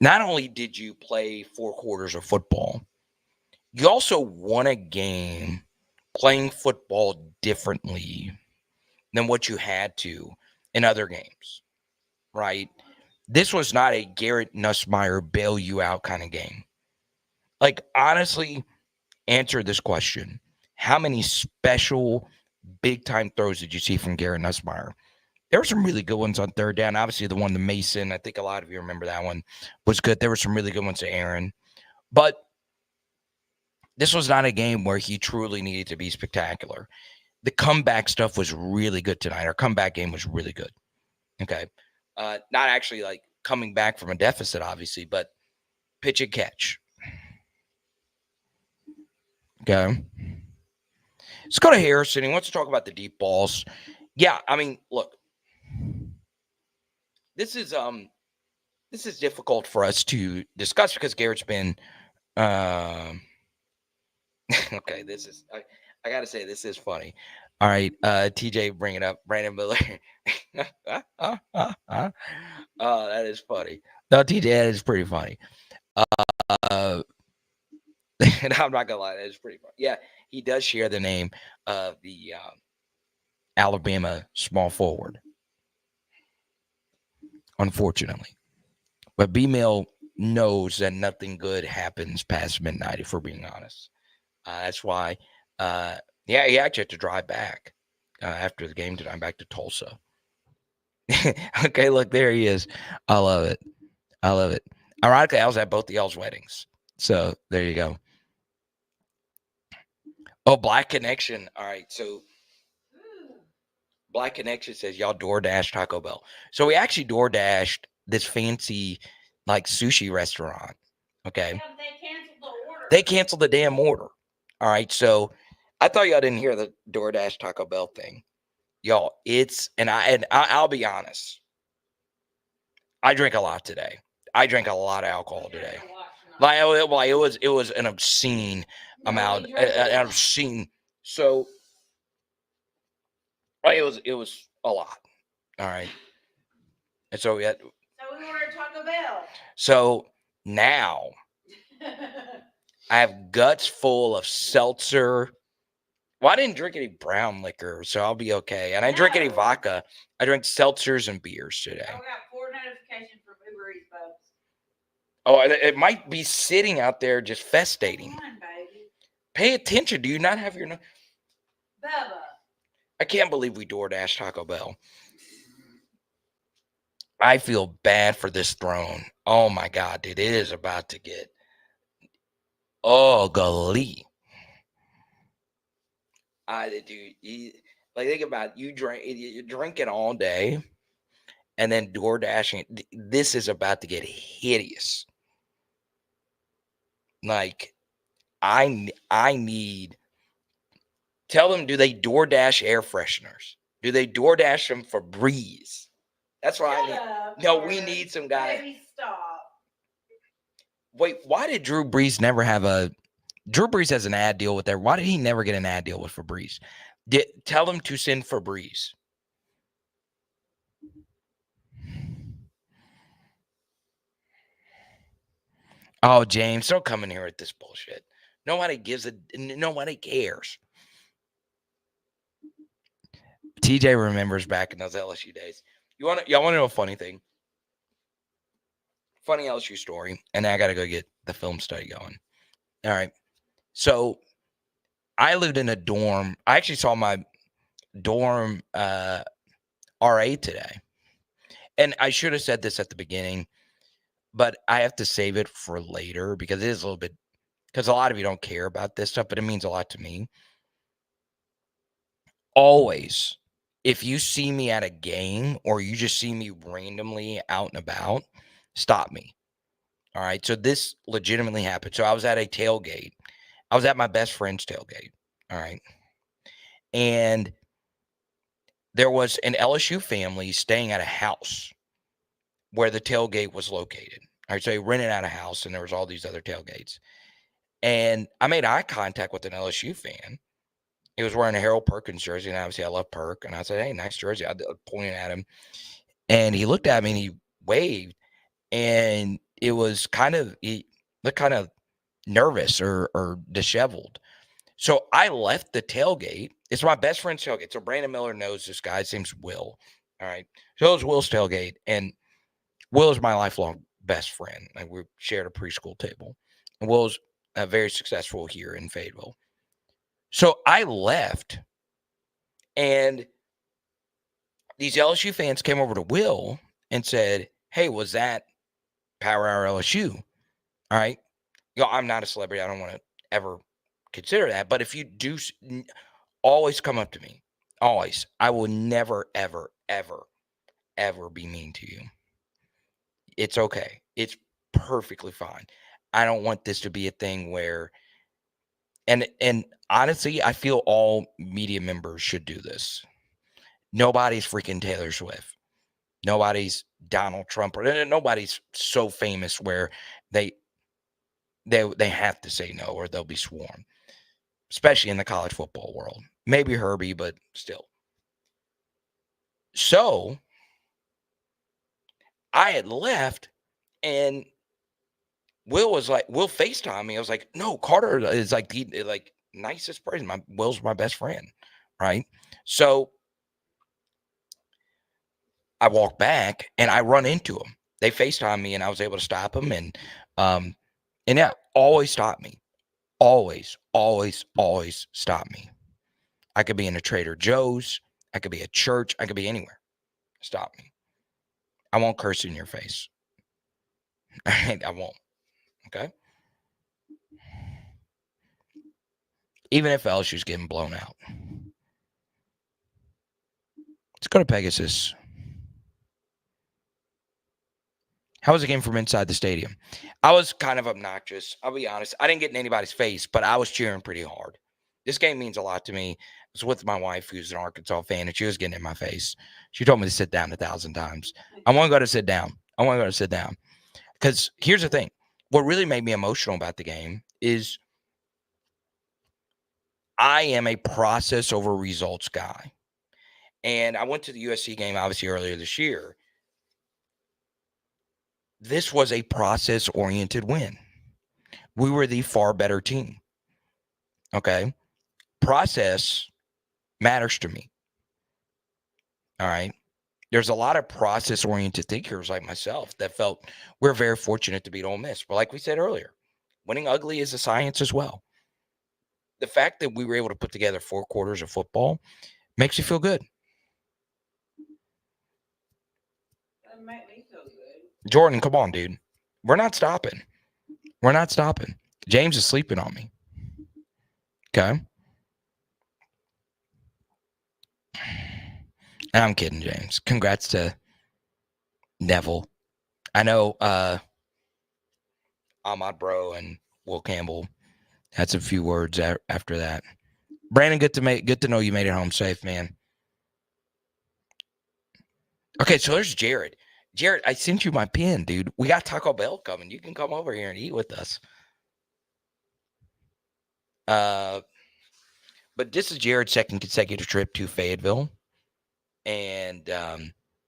Speaker 1: Not only did you play 4 quarters of football, you also won a game playing football differently than what you had to in other games, right? This was not a Garrett Nussmeier bail you out kind of game. Like, honestly, answer this question. How many special big-time throws did you see from Garrett Nussmeier? There were some really good ones on third down. Obviously, the one to Mason, I think a lot of you remember that one, was good. There were some really good ones to Aaron. But this was not a game where he truly needed to be spectacular. The comeback stuff was really good tonight. Our comeback game was really good. Okay. Not actually like coming back from a deficit, obviously, but pitch and catch. Okay. Let's go to Harrison. He wants to talk about the deep balls. Yeah, I mean, look. This is difficult for us to discuss because Garrett's been okay, this is I gotta say this is funny. All right, TJ bring it up. Brandon Miller. Oh, that is funny. No, TJ, that is pretty funny. And I'm not gonna lie, that is pretty funny. Yeah, he does share the name of the Alabama small forward. Unfortunately. But B-Mill knows that nothing good happens past midnight, if we're being honest. That's why, he actually had to drive back after the game tonight, back to Tulsa. Okay, look, there he is. I love it. I love it. Ironically, I was at both of y'all's weddings. So there you go. Oh, Black Connection. All right, so Black Connection says y'all DoorDash Taco Bell. So we actually DoorDashed this fancy like sushi restaurant. Okay.
Speaker 10: Yeah, they canceled the order.
Speaker 1: They canceled the damn order. All right. So I thought y'all didn't hear the DoorDash Taco Bell thing. Y'all, I'll be honest. I drank a lot today. I drank a lot of alcohol today. Like it was an obscene amount. Obscene. So it was a lot. All right. And so we ordered
Speaker 10: Taco Bell.
Speaker 1: So now I have guts full of seltzer. Well, I didn't drink any brown liquor, so I'll be okay. And I didn't drink any vodka. I drank seltzers and beers today.
Speaker 10: I got 4 notifications from Uber Eats, folks.
Speaker 1: Oh, it might be sitting out there just festating.
Speaker 10: Come on, baby.
Speaker 1: Pay attention. Do you not have your...
Speaker 10: Bubba.
Speaker 1: I can't believe we DoorDash Taco Bell. I feel bad for this throne. Oh, my God, dude. It is about to get ugly. Think about it. You're drinking all day and then DoorDashing. This is about to get hideous. Like, I need. Tell them, do they DoorDash air fresheners? Do they DoorDash them for Breeze? That's what I need. No, we need some guys.
Speaker 10: Baby, stop.
Speaker 1: Wait, why did Drew Brees never have a... Drew Brees has an ad deal with there. Why did he never get an ad deal with Febreze? Tell them to send Febreze. Oh, James, don't come in here with this bullshit. Nobody cares. TJ remembers back in those LSU days. Y'all want to know a funny thing? Funny LSU story. And I got to go get the film study going. All right. So I lived in a dorm. I actually saw my dorm RA today. And I should have said this at the beginning, but I have to save it for later because it is a little bit, because a lot of you don't care about this stuff, but it means a lot to me. Always, if you see me at a game or you just see me randomly out and about, stop me. All right. So this legitimately happened. So I was at a tailgate. I was at my best friend's tailgate. All right. And there was an LSU family staying at a house where the tailgate was located. All right. So they rented out a house and there was all these other tailgates. And I made eye contact with an LSU fan. He was wearing a Harold Perkins jersey, and obviously I love Perk. And I said, "Hey, nice jersey." I pointed at him, and he looked at me and he waved, and it was he looked kind of nervous or disheveled. So I left the tailgate. It's my best friend's tailgate. So Brandon Miller knows this guy. His name's Will. All right. So it was Will's tailgate, and Will is my lifelong best friend. Like, we shared a preschool table, and Will's very successful here in Fayetteville. So I left, and these LSU fans came over to Will and said, "Hey, was that Power Hour LSU?" All right. I'm not a celebrity. I don't want to ever consider that. But if you do, always come up to me. Always. I will never, ever, ever, ever be mean to you. It's okay. It's perfectly fine. I don't want this to be a thing where, and honestly, I feel all media members should do this. Nobody's freaking Taylor Swift. Nobody's Donald Trump, or nobody's so famous where they have to say no or they'll be sworn, especially in the college football world. Maybe Herbie, but still. So I had left, and Will FaceTime me. I was like, "No, Carter is like the nicest person. Will's my best friend." Right. So I walk back and I run into him. They FaceTime me, and I was able to stop him. And yeah, always stop me. Always, always, always stop me. I could be in a Trader Joe's. I could be at church. I could be anywhere. Stop me. I won't curse in your face. I won't. Okay? Even if LSU's getting blown out. Let's go to Pegasus. How was the game from inside the stadium? I was kind of obnoxious. I'll be honest. I didn't get in anybody's face, but I was cheering pretty hard. This game means a lot to me. I was with my wife, who's an Arkansas fan, and she was getting in my face. She told me to sit down 1,000 times. I want to go to sit down. Because here's the thing. What really made me emotional about the game is I am a process over results guy. And I went to the USC game, obviously, earlier this year. This was a process-oriented win. We were the far better team. Okay? Process matters to me. All right? There's a lot of process-oriented thinkers like myself that felt we're very fortunate to beat Ole Miss. But like we said earlier, winning ugly is a science as well. The fact that we were able to put together 4 quarters of football makes you feel good.
Speaker 10: That might make me feel good.
Speaker 1: Jordan, come on, dude. We're not stopping. James is sleeping on me. Okay? And I'm kidding, James. Congrats to Neville. I know Ahmad Bro and Will Campbell had some few words after that. Brandon, good to know you made it home safe, man. Okay, so there's Jared. Jared, I sent you my pin, dude. We got Taco Bell coming. You can come over here and eat with us. But this is Jared's second consecutive trip to Fayetteville. And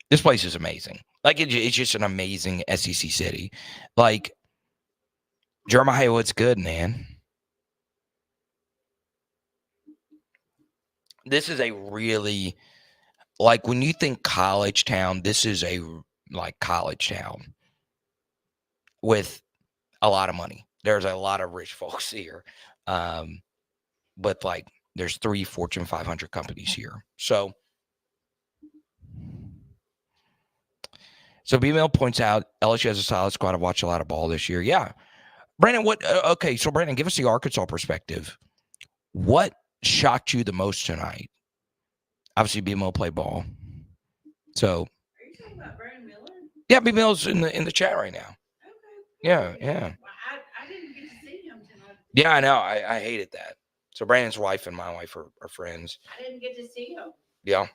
Speaker 1: this place is amazing. Like, it's just an amazing SEC city. Like, Jeremiah, what's good, man? This is a really, like, when you think college town, this is a, like, college town with a lot of money. There's a lot of rich folks here. But, like, there's 3 Fortune 500 companies here. So B-Mail points out LSU has a solid squad. I've watched a lot of ball this year. Yeah. Brandon, okay, so Brandon, give us the Arkansas perspective. What shocked you the most tonight? Obviously, B-Mail played ball. So.
Speaker 10: Are you talking about Brandon Miller?
Speaker 1: Yeah, B-Mail's in the chat right now.
Speaker 10: Okay.
Speaker 1: Yeah.
Speaker 10: Well, I didn't get to see him tonight.
Speaker 1: Yeah, I know. I hated that. So Brandon's wife and my wife are friends.
Speaker 10: I didn't get to see him.
Speaker 1: Yeah.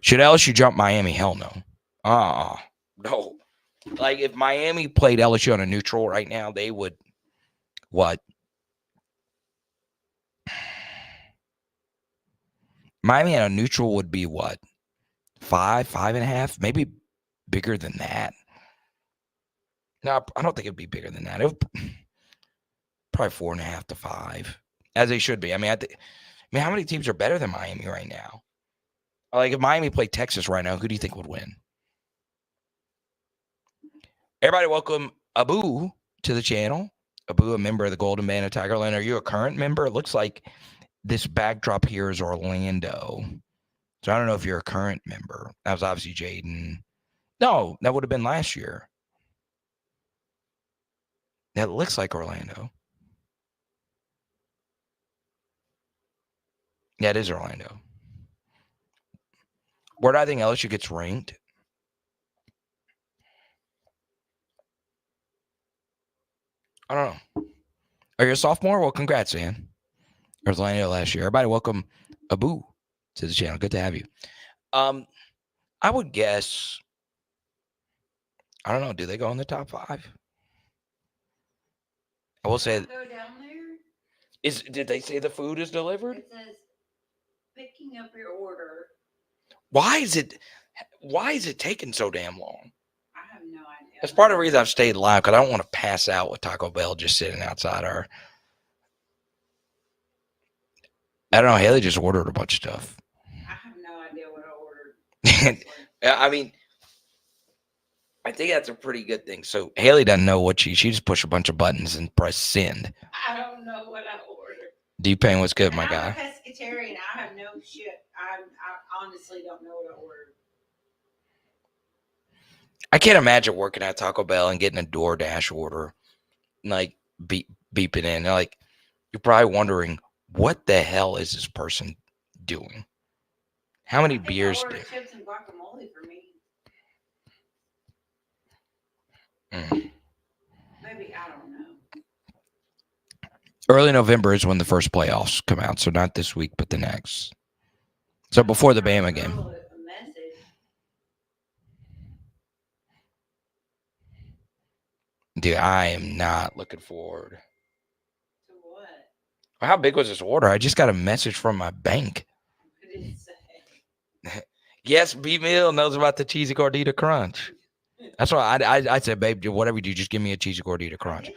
Speaker 1: Should LSU jump Miami? Hell no. No. Like if Miami played LSU on a neutral right now, they would what? Miami on a neutral would be what? 5.5, maybe bigger than that. No, I don't think it'd be bigger than that. It would probably 4.5 to 5, as they should be. I mean, how many teams are better than Miami right now? Like if Miami played Texas right now, who do you think would win? Everybody, welcome Abu to the channel. Abu, a member of the Golden Band of Tigerland. Are you a current member? It looks like this backdrop here is Orlando. So I don't know if you're a current member. That was obviously Jaden. No, that would have been last year. That looks like Orlando. Yeah, it is Orlando. Where do I think LSU gets ranked? I don't know. Are you a sophomore? Well, congrats, man. Orlando last year. Everybody, welcome Abu to the channel. Good to have you. I would guess. I don't know. Do they go in the top 5? I will say.
Speaker 10: Go down there.
Speaker 1: Did they say the food is delivered?
Speaker 10: It says picking up your order.
Speaker 1: Why is it taking so damn long?
Speaker 10: I have no idea.
Speaker 1: That's part of the reason I've stayed live, because I don't want to pass out with Taco Bell just sitting outside our. I don't know. Haley just ordered a bunch of stuff.
Speaker 10: I have no idea what I ordered.
Speaker 1: I mean, I think that's a pretty good thing. So Haley doesn't know what she just pushed a bunch of buttons and press send.
Speaker 10: I don't know what I ordered.
Speaker 1: D-Pain, what's good, my
Speaker 10: I'm
Speaker 1: guy?
Speaker 10: a pescatarian. I have no shit. I honestly don't know what I ordered.
Speaker 1: I can't imagine working at Taco Bell and getting a DoorDash order, like beeping in. Like you're probably wondering, what the hell is this person doing? How many beers?
Speaker 10: I ordered chips and guacamole for me. Maybe, I don't know.
Speaker 1: Early November is when the first playoffs come out, so not this week, but the next. So before the Bama game. Dude, I am not looking forward.
Speaker 10: To what?
Speaker 1: How big was this order? I just got a message from my bank.
Speaker 10: What did it say?
Speaker 1: Yes, B-Mill knows about the cheesy gordita crunch. That's why I said, babe, whatever you do, just give me a cheesy gordita crunch.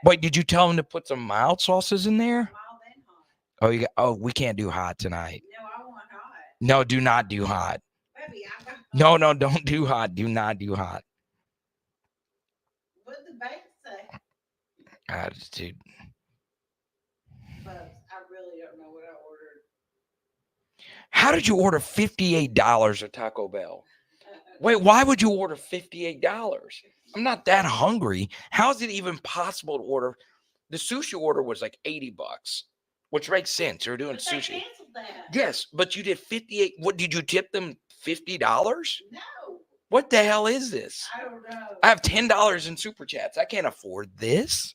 Speaker 1: Wait, did you tell him to put some mild sauces in there?
Speaker 10: Mild and hot.
Speaker 1: Oh, we can't do hot tonight.
Speaker 10: No, I want hot.
Speaker 1: No, do not do hot.
Speaker 10: Baby, I got hot.
Speaker 1: No, don't do hot. Do not do hot.
Speaker 10: What did the bank say?
Speaker 1: Dude.
Speaker 10: But I really don't know what I ordered.
Speaker 1: How did you order $58 at Taco Bell? Wait, why would you order $58? I'm not that hungry. How is it even possible to order? The sushi order was like $80, which makes sense. You're doing sushi.
Speaker 10: They canceled that.
Speaker 1: Yes, but you did 58. What did you tip them? $50?
Speaker 10: No.
Speaker 1: What the hell is this?
Speaker 10: I don't know.
Speaker 1: I have $10 in super chats. I can't afford this.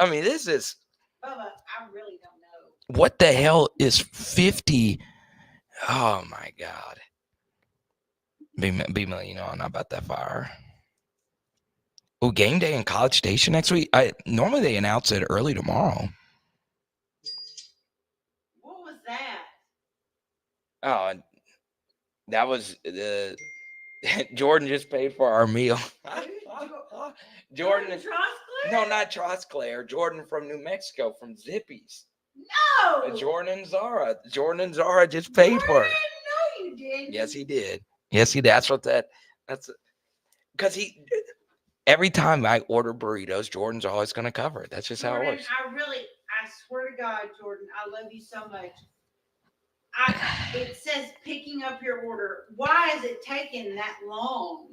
Speaker 1: I mean, this is.
Speaker 10: Bubba, I really don't know.
Speaker 1: What the hell is 50? Oh my God. B-Mill, you know I'm not about that fire. Oh, game day in College Station next week. Normally they announce it early tomorrow.
Speaker 10: What was that?
Speaker 1: Oh, that was the Jordan just paid for our meal. Jordan is no, not Trosclair. Jordan from New Mexico, from Zippy's.
Speaker 10: No.
Speaker 1: Jordan and Zara. Jordan and Zara just paid for it.
Speaker 10: No, you didn't.
Speaker 1: Yes, he did. Yes, he did. That's because every time I order burritos, Jordan's always going to cover it. That's just how it works.
Speaker 10: I swear to God, Jordan, I love you so much. It says picking up your order. Why is it taking that long?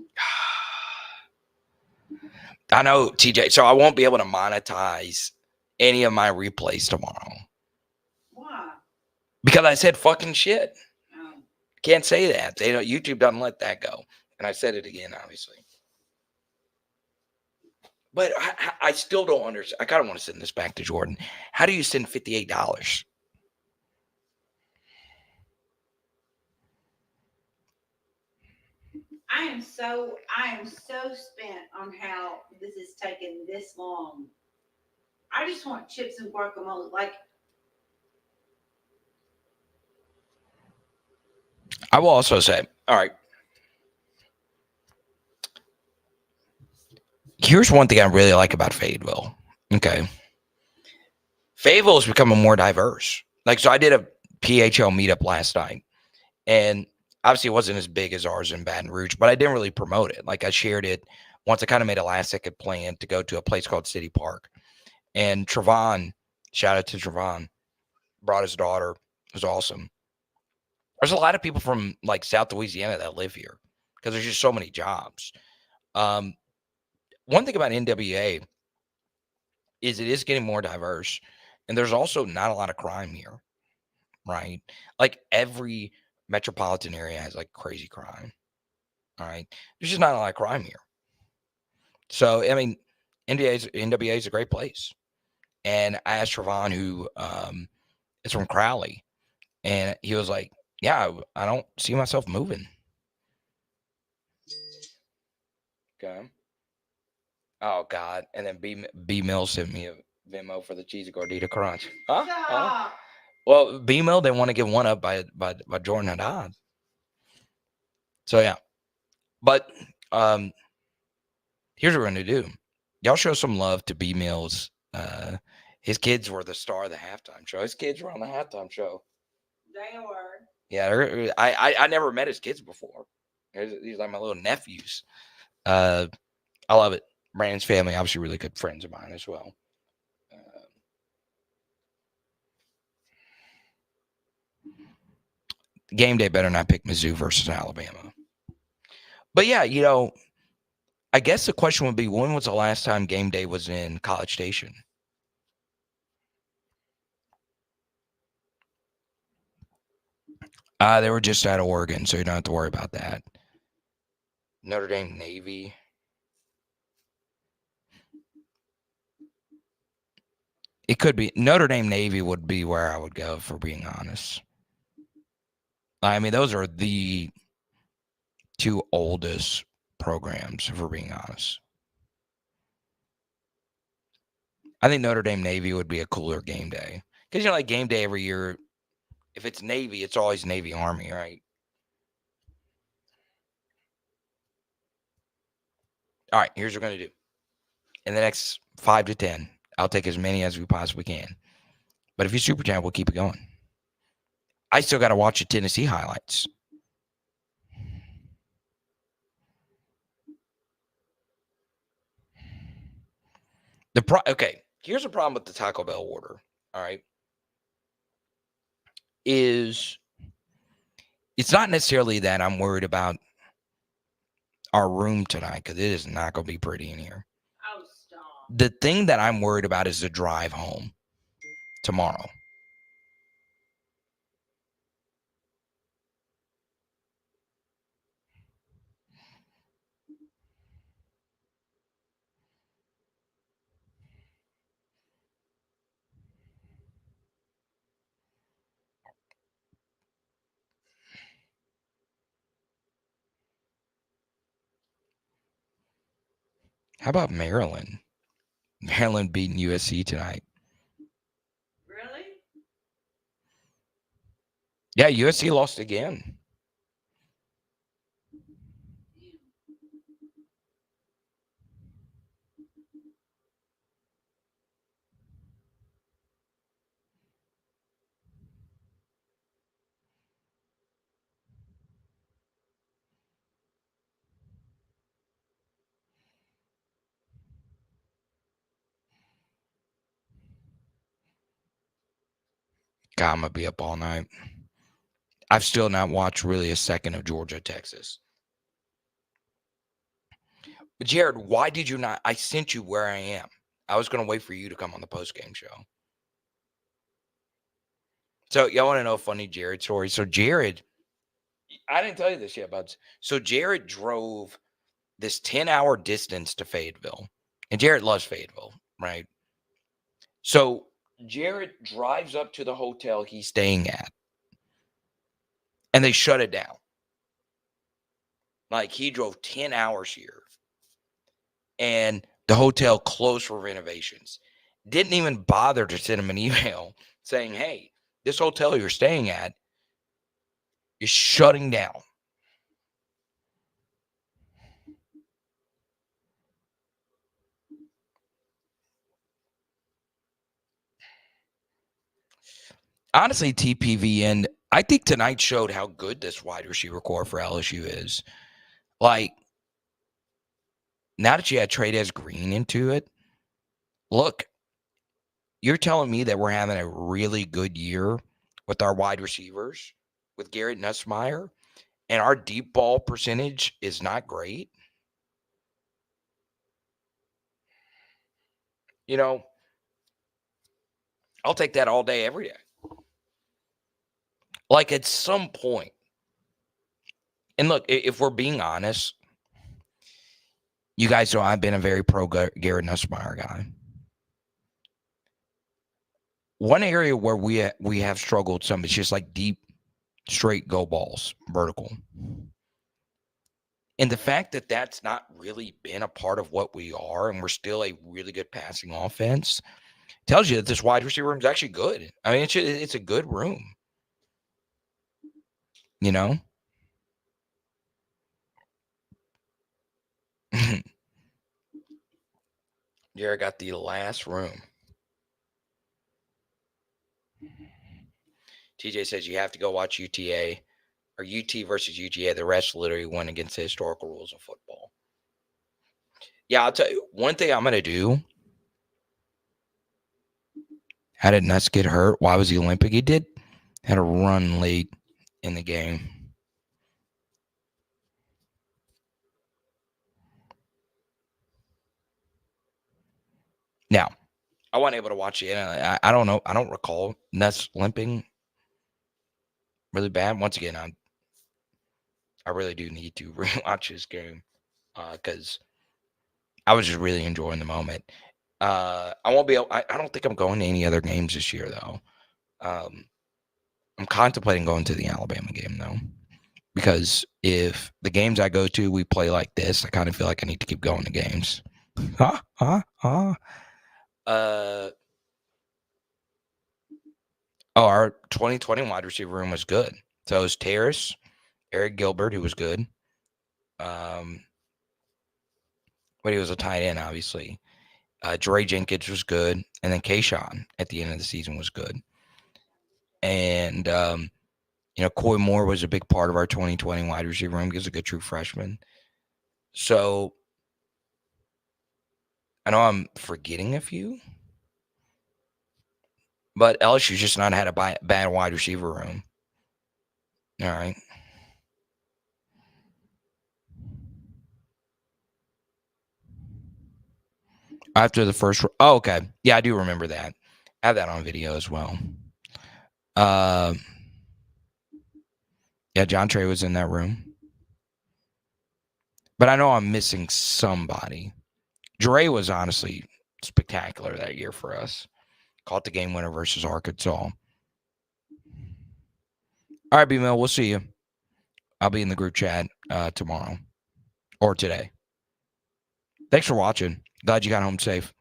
Speaker 1: I know, TJ. So I won't be able to monetize any of my replays tomorrow.
Speaker 10: Why?
Speaker 1: Because I said fucking shit.
Speaker 10: Oh.
Speaker 1: Can't say that. YouTube doesn't let that go. And I said it again, obviously. But I still don't understand. I kind of want to send this back to Jordan. How do you send $58?
Speaker 10: I I am so spent on how this is taking this long. I just want chips and guacamole. Like,
Speaker 1: I will also say, all right. Here's one thing I really like about Fayetteville. Okay. Fayetteville is becoming more diverse. Like, so I did a PHL meetup last night, and obviously it wasn't as big as ours in Baton Rouge, but I didn't really promote it. Like, I shared it once. I kind of made a last-second plan to go to a place called City Park. And Trevon, shout out to Trevon, brought his daughter. It was awesome. There's a lot of people from, like, South Louisiana that live here because there's just so many jobs. One thing about NWA is it is getting more diverse, and there's also not a lot of crime here, right? Like, every metropolitan area has, like, crazy crime, all right? There's just not a lot of crime here. So, I mean, NWA is a great place. And I asked Trevon, who is from Crowley, and he was like, yeah, I don't see myself moving. Okay. Oh, God. And then B Mill sent me a Venmo for the cheesy gordita crunch. Huh? Well, B Mill didn't want to get one up by Jordan Haddad. So, yeah. But here's what we're going to do. Y'all show some love to B Mill's. His kids were the star of the halftime show. His kids were on the halftime show.
Speaker 10: they were.
Speaker 1: Yeah, I never met his kids before. These are like my little nephews. I love it. Brandon's family, obviously, really good friends of mine as well. Game day better not pick Mizzou versus Alabama. But yeah, you know, I guess the question would be, when was the last time game day was in College Station? They were just out of Oregon, so you don't have to worry about that. Notre Dame Navy. It could be. Notre Dame Navy would be where I would go, for being honest. I mean, those are the two oldest programs, for being honest. I think Notre Dame Navy would be a cooler game day. Because, you know, like game day every year, if it's Navy, it's always Navy Army, right? All right, here's what we're going to do. In the next 5 to 10, I'll take as many as we possibly can. But if you super chat, we'll keep it going. I still got to watch the Tennessee highlights. Okay, here's the problem with the Taco Bell order, all right, is it's not necessarily that I'm worried about our room tonight, because it is not going to be pretty in here.
Speaker 10: Oh, stop.
Speaker 1: The thing that I'm worried about is the drive home tomorrow. How about Maryland? Maryland beating USC tonight.
Speaker 10: Really?
Speaker 1: Yeah, USC lost again. God, I'm going to be up all night. I've still not watched really a second of Georgia, Texas. But Jared, why did you not? I sent you where I am. I was going to wait for you to come on the postgame show. So y'all want to know a funny Jared story? So Jared, I didn't tell you this yet, buds. So Jared drove this 10-hour distance to Fayetteville. And Jared loves Fayetteville, right? So Jared drives up to the hotel he's staying at. And they shut it down. Like, he drove 10 hours here. And the hotel closed for renovations. Didn't even bother to send him an email saying, hey, this hotel you're staying at is shutting down. Honestly, TPVN, I think tonight showed how good this wide receiver core for LSU is. Like, now that you add Trey'Dez Green into it, look, you're telling me that we're having a really good year with our wide receivers, with Garrett NUSSMEIER, and our deep ball percentage is not great? You know, I'll take that all day, every day. Like, at some point, and look, if we're being honest, you guys know I've been a very pro Garrett NUSSMEIER guy. One area where we have struggled some is just like deep, straight go balls, vertical. And the fact that that's not really been a part of what we are, and we're still a really good passing offense, tells you that this wide receiver room is actually good. I mean, it's a good room. You know? Jared got the last room. TJ says you have to go watch UTA or UT versus UGA. The rest literally went against the historical rules of football. Yeah, I'll tell you, one thing I'm going to do. How did Nuss get hurt? Why was he Olympic? He had a run late in the game. Now, I wasn't able to watch it. I don't know. I don't recall Nuss limping really bad. Once again, I really do need to rewatch this game because I was just really enjoying the moment. I won't be able, I don't think I'm going to any other games this year, though. I'm contemplating going to the Alabama game, though, because if the games I go to, we play like this, I kind of feel like I need to keep going to games. Our 2020 wide receiver room was good. So it was Terrace, Eric Gilbert, who was good. But he was a tight end, obviously. Dre Jenkins was good. And then Kayshawn at the end of the season was good. And, Coy Moore was a big part of our 2020 wide receiver room. He was a good true freshman. So I know I'm forgetting a few. But LSU's just not had a bad wide receiver room. All right. After the first, okay. Yeah, I do remember that. I have that on video as well. Yeah, John Trey was in that room. But I know I'm missing somebody. Dre was honestly spectacular that year for us. Caught the game winner versus Arkansas. All right, B-Mill, we'll see you. I'll be in the group chat tomorrow or today. Thanks for watching. Glad you got home safe.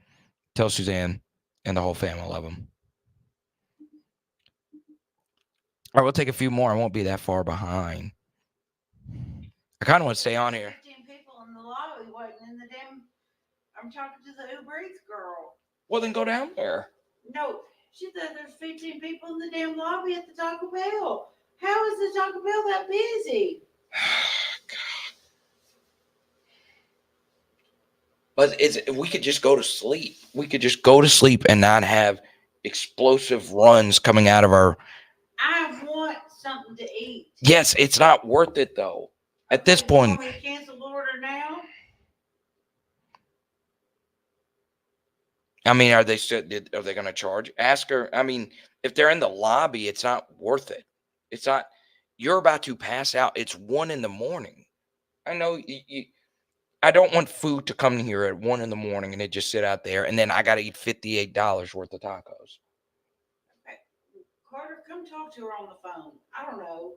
Speaker 1: Tell Suzanne and the whole family I love them. All right, we'll take a few more. I won't be that far behind. I kind of want to stay on here.
Speaker 10: 15 people in the lobby waiting in the damn. I'm talking to the Uber Eats girl.
Speaker 1: Well, then go down there.
Speaker 10: No, she said there's 15 people in the damn lobby at the Taco Bell. How is the Taco Bell that busy?
Speaker 1: But we could just go to sleep. We could just go to sleep and not have explosive runs coming out of our.
Speaker 10: I want something to eat.
Speaker 1: Yes, it's not worth it though. At this point.
Speaker 10: Want me to cancel the order now?
Speaker 1: I mean, are they going to charge? Ask her. I mean, if they're in the lobby, it's not worth it. It's not. You're about to pass out. It's 1 a.m. I know I don't want food to come here at 1 a.m. and it just sit out there, and then I got to eat $58 worth of tacos.
Speaker 10: Carter, come talk to her on the phone. I don't know.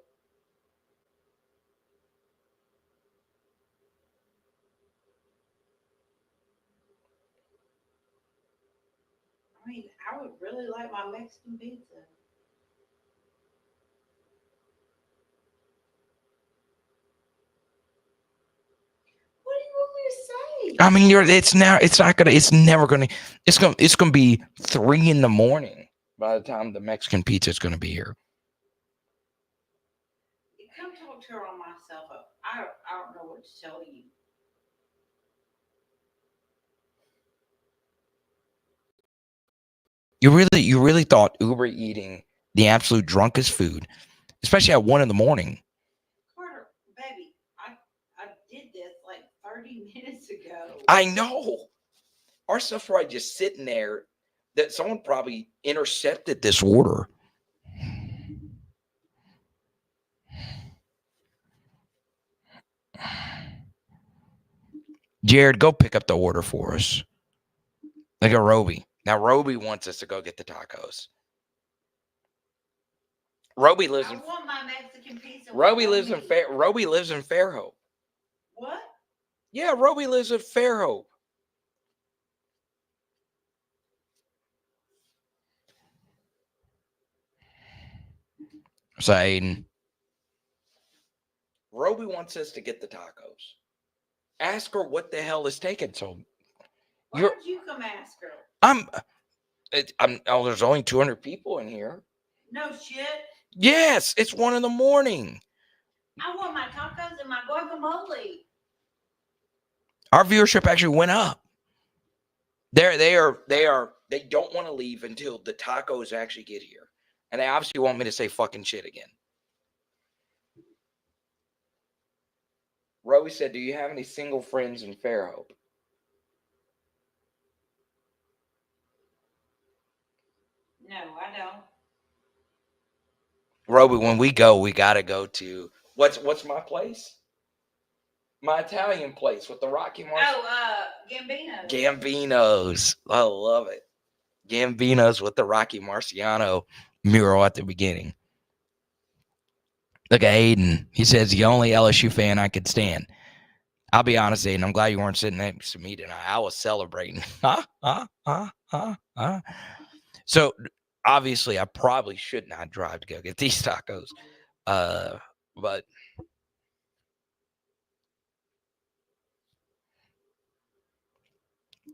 Speaker 10: I mean, I would really like my Mexican pizza. What do you want me to say?
Speaker 1: I mean, it's gonna be 3 a.m. by the time the Mexican pizza is gonna be here.
Speaker 10: Come talk to her on my cell phone. I don't know what to tell you.
Speaker 1: You really thought Uber eating the absolute drunkest food, especially at 1 a.m.
Speaker 10: Carter, baby, I did this like 30 minutes ago.
Speaker 1: I know. Our stuff's probably just sitting there that someone probably intercepted this order. Jared, go pick up the order for us. Look at Roby. Now, Roby wants us to go get the tacos. Roby lives
Speaker 10: I
Speaker 1: in
Speaker 10: want my Mexican pizza.
Speaker 1: Roby lives in Fairhope.
Speaker 10: What?
Speaker 1: Yeah, Roby lives in Fairhope. So, Aiden, Roby wants us to get the tacos. Ask her what the hell is taking so.
Speaker 10: Why don't you come ask her?
Speaker 1: Oh, there's only 200 people in here.
Speaker 10: No shit.
Speaker 1: Yes, it's 1 a.m.
Speaker 10: I want my tacos and my guacamole.
Speaker 1: Our viewership actually went up. They don't want to leave until the tacos actually get here. And they obviously want me to say fucking shit again. Roby said, do you have any single friends in Fairhope?
Speaker 10: No, I don't.
Speaker 1: Roby, when we go, we got to go to, what's my place? My Italian place with the Rocky March.
Speaker 10: Oh, Gambino's.
Speaker 1: Gambino's. I love it. Gambino's with the Rocky Marciano mural at the beginning. Look at Aiden. He says the only LSU fan I could stand. I'll be honest, Aiden. I'm glad you weren't sitting next to me tonight. I was celebrating. So obviously, I probably should not drive to go get these tacos. But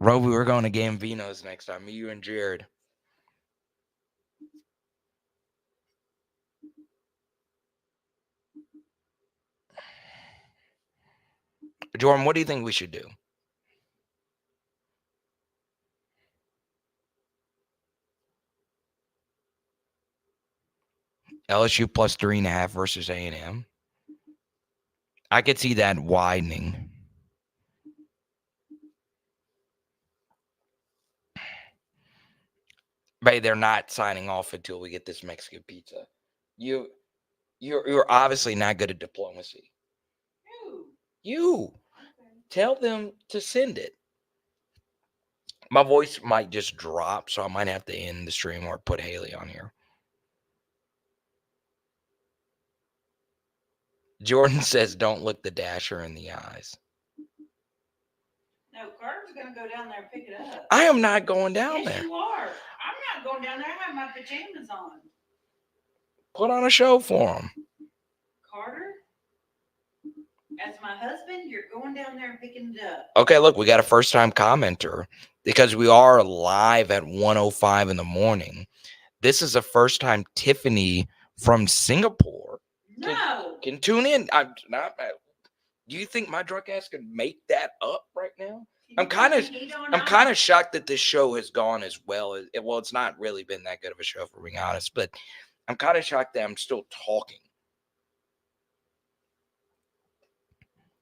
Speaker 1: Roby, we're going to Gambino's next time. Me, you, and Jared. Jordan, what do you think we should do? LSU plus 3.5 versus A&M. I could see that widening. But they're not signing off until we get this Mexican pizza. You're obviously not good at diplomacy. You tell them to send it. My voice might just drop, so I might have to end the stream or put Haley on here. Jordan says, don't look the Dasher in the eyes.
Speaker 10: No, Carter's going to go down there and pick it up.
Speaker 1: I am not going down there.
Speaker 10: Yes, you are. I'm not going down there. I have my pajamas on.
Speaker 1: Put on a show for him.
Speaker 10: Carter, as my husband, you're going down there and picking it up.
Speaker 1: Okay, look, we got a first-time commenter because we are live at 1:05 in the morning. This is a first-time Tiffany from Singapore.
Speaker 10: No.
Speaker 1: Can tune in. I'm not. Do you think my drunk ass could make that up right now? I'm kind of shocked that this show has gone as well. Well, it's not really been that good of a show, for being honest, but I'm kind of shocked that I'm still talking.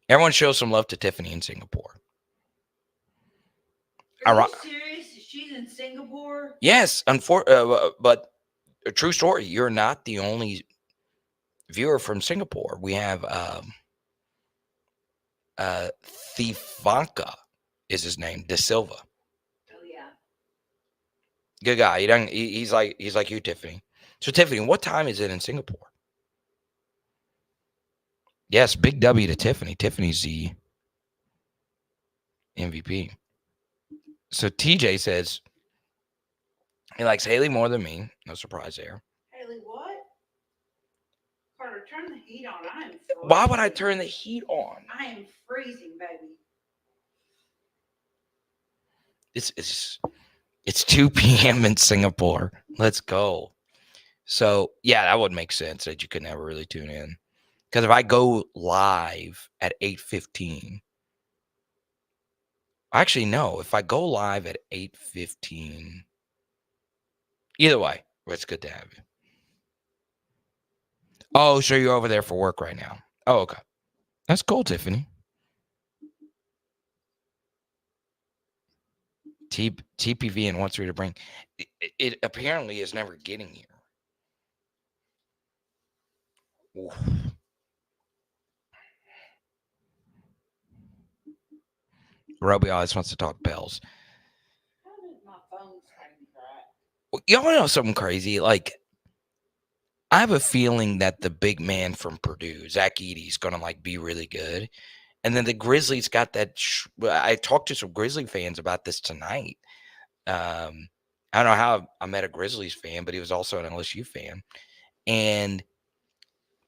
Speaker 1: Everyone show some love to Tiffany in Singapore.
Speaker 10: Are you serious? She's in Singapore?
Speaker 1: Yes, but a true story. You're not the only viewer from Singapore. We have Thifanka is his name, De Silva.
Speaker 10: Oh yeah.
Speaker 1: Good guy. He's like you, Tiffany. So Tiffany, what time is it in Singapore? Yes, big W to Tiffany. Tiffany's the MVP. So TJ says, He likes Haley more than me. No surprise there.
Speaker 10: Haley, what? Carter, turn the heat on. I am freezing.
Speaker 1: Why would I turn the heat on?
Speaker 10: I am freezing, baby.
Speaker 1: It's 2 p.m. in Singapore. Let's go. So, yeah, that would make sense that you could never really tune in. Because if I go live at 8:15, actually, no. If I go live at 8:15, either way, it's good to have you. Oh, so you're over there for work right now. Oh, okay. That's cool, Tiffany. TPV and wants me to bring. It apparently is never getting here. Oof. Roby always wants to talk bells.
Speaker 10: How did my phone screen crack?
Speaker 1: Well, y'all want to know something crazy? Like, I have a feeling that the big man from Purdue, Zach Edey, is going to like be really good. And then the Grizzlies got that. I talked to some Grizzly fans about this tonight. I don't know how I met a Grizzlies fan, but he was also an LSU fan. And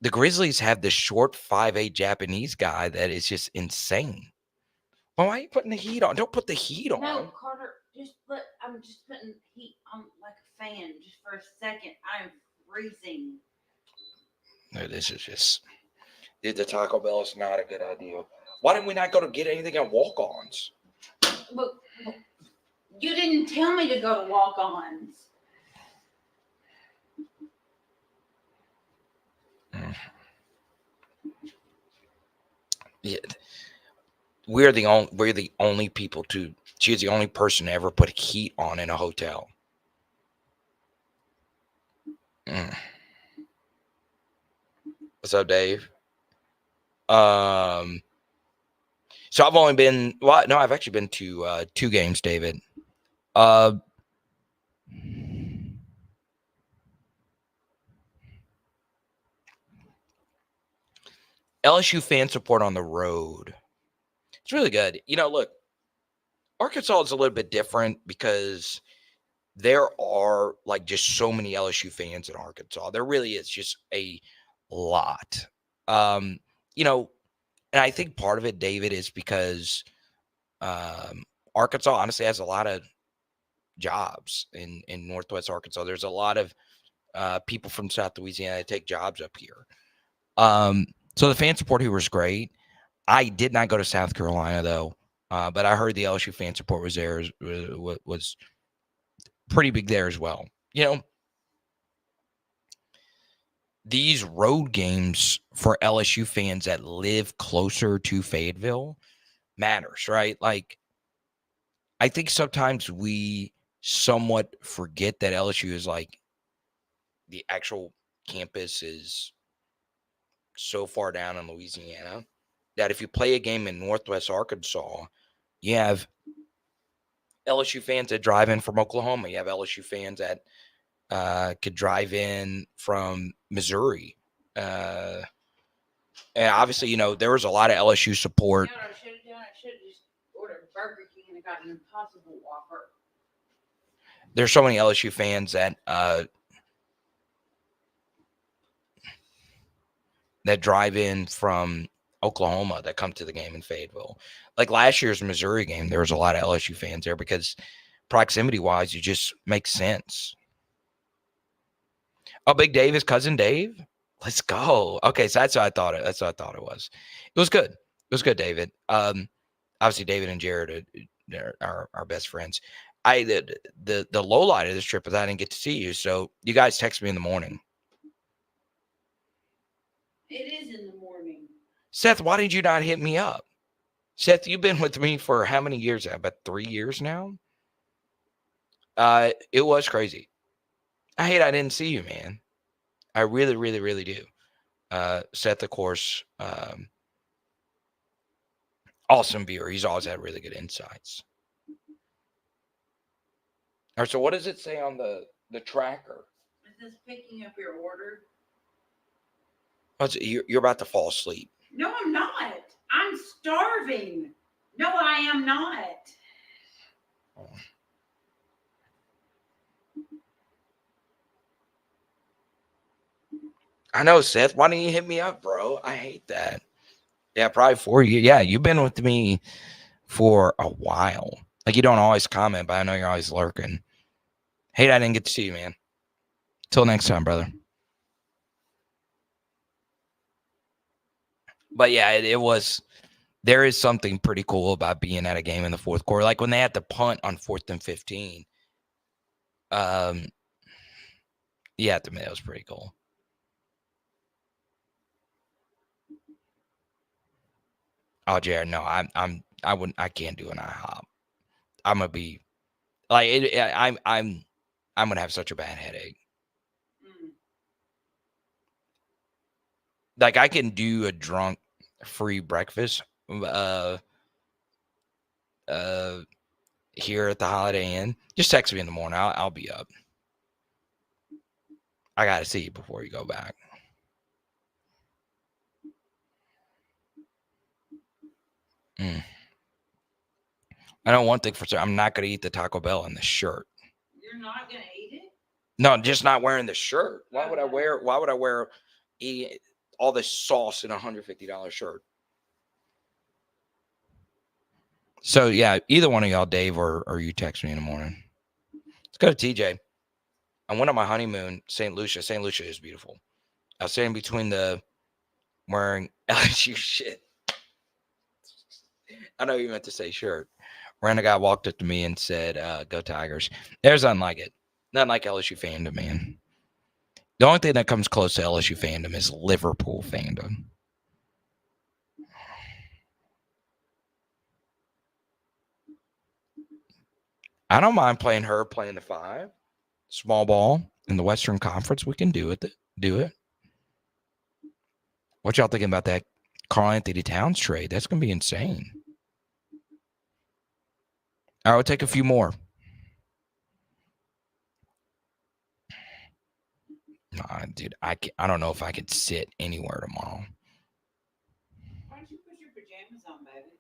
Speaker 1: the Grizzlies have this short 5'8" Japanese guy that is just insane. Well, why are you putting the heat on? Don't put the heat on.
Speaker 10: No, Carter, I'm just putting heat on like a fan just for a second. I am freezing.
Speaker 1: No, this is just. The Taco Bell is not a good idea. Why didn't we not go to get anything at walk-ons?
Speaker 10: Well, you didn't tell me to go to walk-ons.
Speaker 1: Yeah. We're the only people to. She's the only person to ever put heat on in a hotel. What's up, Dave? So I've only been. Well, no, I've actually been to 2 games, David. LSU fan support on the road. It's really good. You know, look, Arkansas is a little bit different because there are like just so many LSU fans in Arkansas. There really is just a lot. You know, and I think part of it, David, is because Arkansas honestly has a lot of jobs in Northwest Arkansas. There's a lot of people from South Louisiana that take jobs up here. So the fan support here was great. I did not go to South Carolina though, but I heard the LSU fan support was there was pretty big there as well. You know, these road games for LSU fans that live closer to Fayetteville matters, right? Like, I think sometimes we somewhat forget that LSU is like the actual campus is so far down in Louisiana that if you play a game in Northwest Arkansas, you have LSU fans that drive in from Oklahoma. You have LSU fans that could drive in from Missouri. And obviously, you know, there was a lot of LSU support.
Speaker 10: You know what I should have done? I should have just ordered Burger King and got an Impossible Whopper.
Speaker 1: There's so many LSU fans that that drive in from Oklahoma that come to the game in Fayetteville. Like last year's Missouri game, there was a lot of LSU fans there because proximity-wise, it just makes sense. Oh, Big Dave is cousin Dave? Let's go. Okay, so that's what I thought it was. It was good. It was good, David. Obviously, David and Jared are our best friends. The low light of this trip is I didn't get to see you, so you guys text me in the morning.
Speaker 10: It is in the morning.
Speaker 1: Seth, why did you not hit me up? Seth, you've been with me for how many years now? About 3 years now? It was crazy. I hate I didn't see you, man. I really, really, really do. Seth, of course, awesome viewer. He's always had really good insights. All right, so what does it say on the tracker?
Speaker 10: Is this picking up your order?
Speaker 1: You're about to fall asleep.
Speaker 10: No, I'm not. I'm starving. No, I am not.
Speaker 1: I know, Seth. Why didn't you hit me up, bro? I hate that. Yeah, probably 4 years. Yeah, you've been with me for a while. Like, you don't always comment, but I know you're always lurking. Hate I didn't get to see you, man. Till next time, brother. But yeah, it was. There is something pretty cool about being at a game in the fourth quarter. Like when they had to punt on 4th and 15. Yeah, to me that was pretty cool. Oh, Jared, no, I can't do an IHOP. I'm gonna be like I'm gonna have such a bad headache. Like I can do a drunk free breakfast here at the Holiday Inn. Just text me in the morning. I'll be up. I gotta see you before you go back. I know one thing for sure. I'm not gonna eat the Taco Bell in the shirt.
Speaker 10: You're not gonna eat it?
Speaker 1: No, just not wearing the shirt. Why would I wear all this sauce in a $150 shirt? So yeah, either one of y'all, Dave or you, text me in the morning. Let's go to TJ. I went on my honeymoon, St. Lucia. St. Lucia is beautiful. I was sitting between the wearing LSU shit. I know you meant to say shirt. Random guy walked up to me and said, "Go Tigers." There's nothing like it. Nothing like LSU fandom, man. The only thing that comes close to LSU fandom is Liverpool fandom. I don't mind playing the 5. Small ball in the Western Conference. We can do it. What y'all thinking about that Karl Anthony Towns trade? That's going to be insane. I would take a few more. Nah, dude, I don't know if I could sit anywhere tomorrow.
Speaker 10: Why don't you put your pajamas on, baby?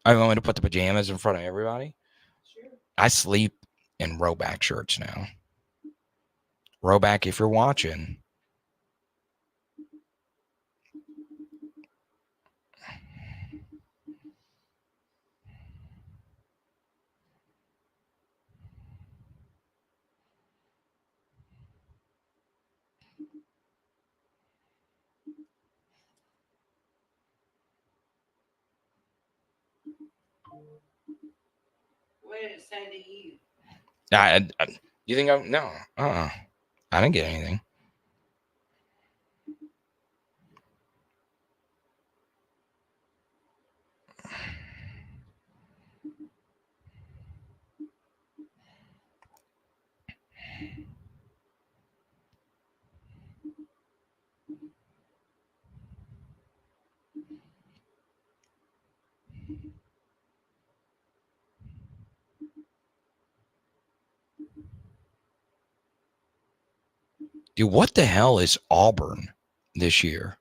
Speaker 1: I want me to put the pajamas in front of everybody?
Speaker 10: Sure.
Speaker 1: I sleep in rowback shirts now. Rowback, if you're watching.
Speaker 10: What did it say to you?
Speaker 1: You think I'm no? I didn't get anything. Dude, what the hell is Auburn this year?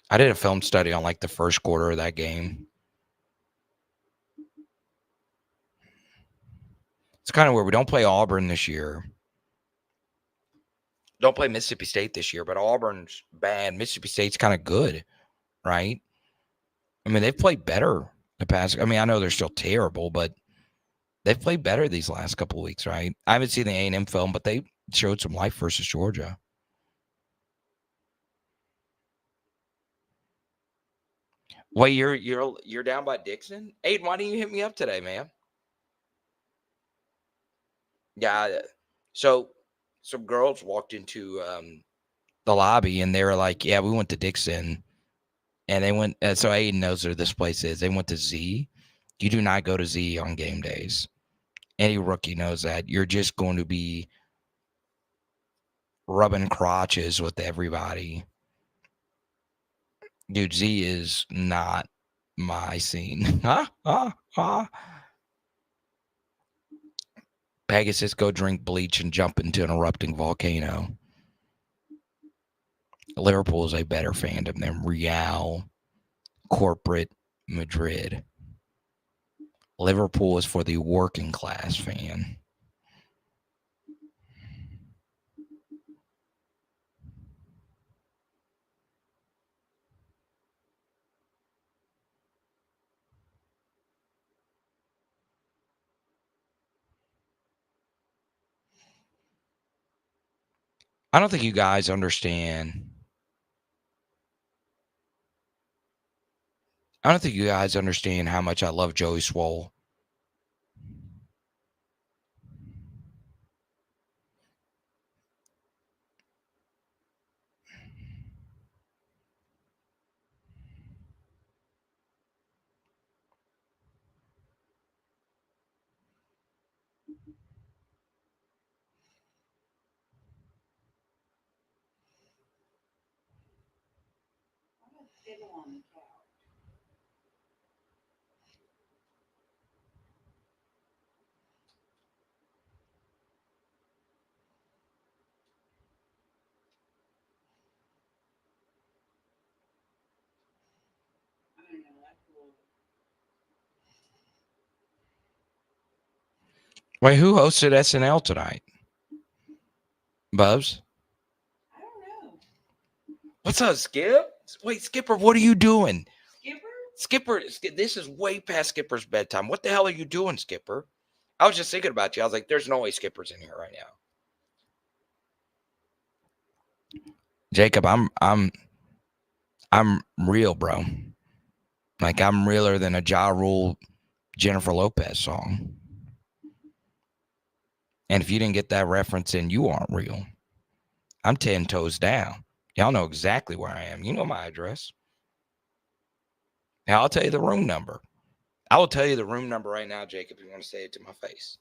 Speaker 1: I did a film study on like the first quarter of that game. It's kind of weird. We don't play Auburn this year. Don't play Mississippi State this year, but Auburn's bad. Mississippi State's kind of good, right? I mean, they've played better the past. I mean, I know they're still terrible, but they've played better these last couple of weeks, right? I haven't seen the A&M film, but they showed some life versus Georgia. Wait, you're down by Dixon? Aiden, why didn't you hit me up today, man? Yeah, so some girls walked into the lobby and they were like, "Yeah, we went to Dixon," and they went. So Aiden knows where this place is. They went to Z. You do not go to Z on game days. Any rookie knows that. You're just going to be rubbing crotches with everybody. Dude, Z is not my scene. Pegasus, go drink bleach and jump into an erupting volcano. Liverpool is a better fandom than Real corporate Madrid. Liverpool is for the working class fan. I don't think you guys understand. I don't think you guys understand how much I love Joey Swole.
Speaker 10: Fiddle on the couch. I don't know, that's cool.
Speaker 1: Wait, who hosted SNL tonight? Bubs?
Speaker 10: I don't know.
Speaker 1: What's up, Skip? Wait, Skipper, what are you doing?
Speaker 10: Skipper?
Speaker 1: Skipper, this is way past Skipper's bedtime. What the hell are you doing, Skipper? I was just thinking about you. I was like, there's no way Skipper's in here right now. Jacob, I'm real, bro. Like, I'm realer than a Ja Rule Jennifer Lopez song. And if you didn't get that reference, then you aren't real. I'm 10 toes down. Y'all know exactly where I am. You know my address. Now, I'll tell you the room number. I will tell you the room number right now, Jacob, if you want to say it to my face.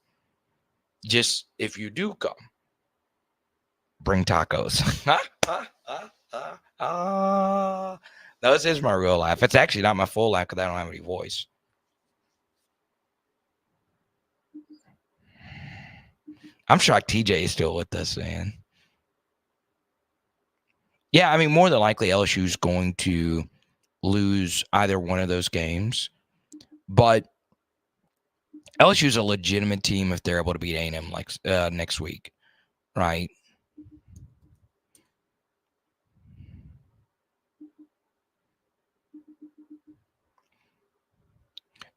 Speaker 1: Just, if you do come, bring tacos. No, this is my real laugh. It's actually not my full laugh because I don't have any voice. I'm shocked TJ is still with us, man. Yeah, I mean, more than likely LSU is going to lose either one of those games. But LSU is a legitimate team if they're able to beat A&M like next week, right?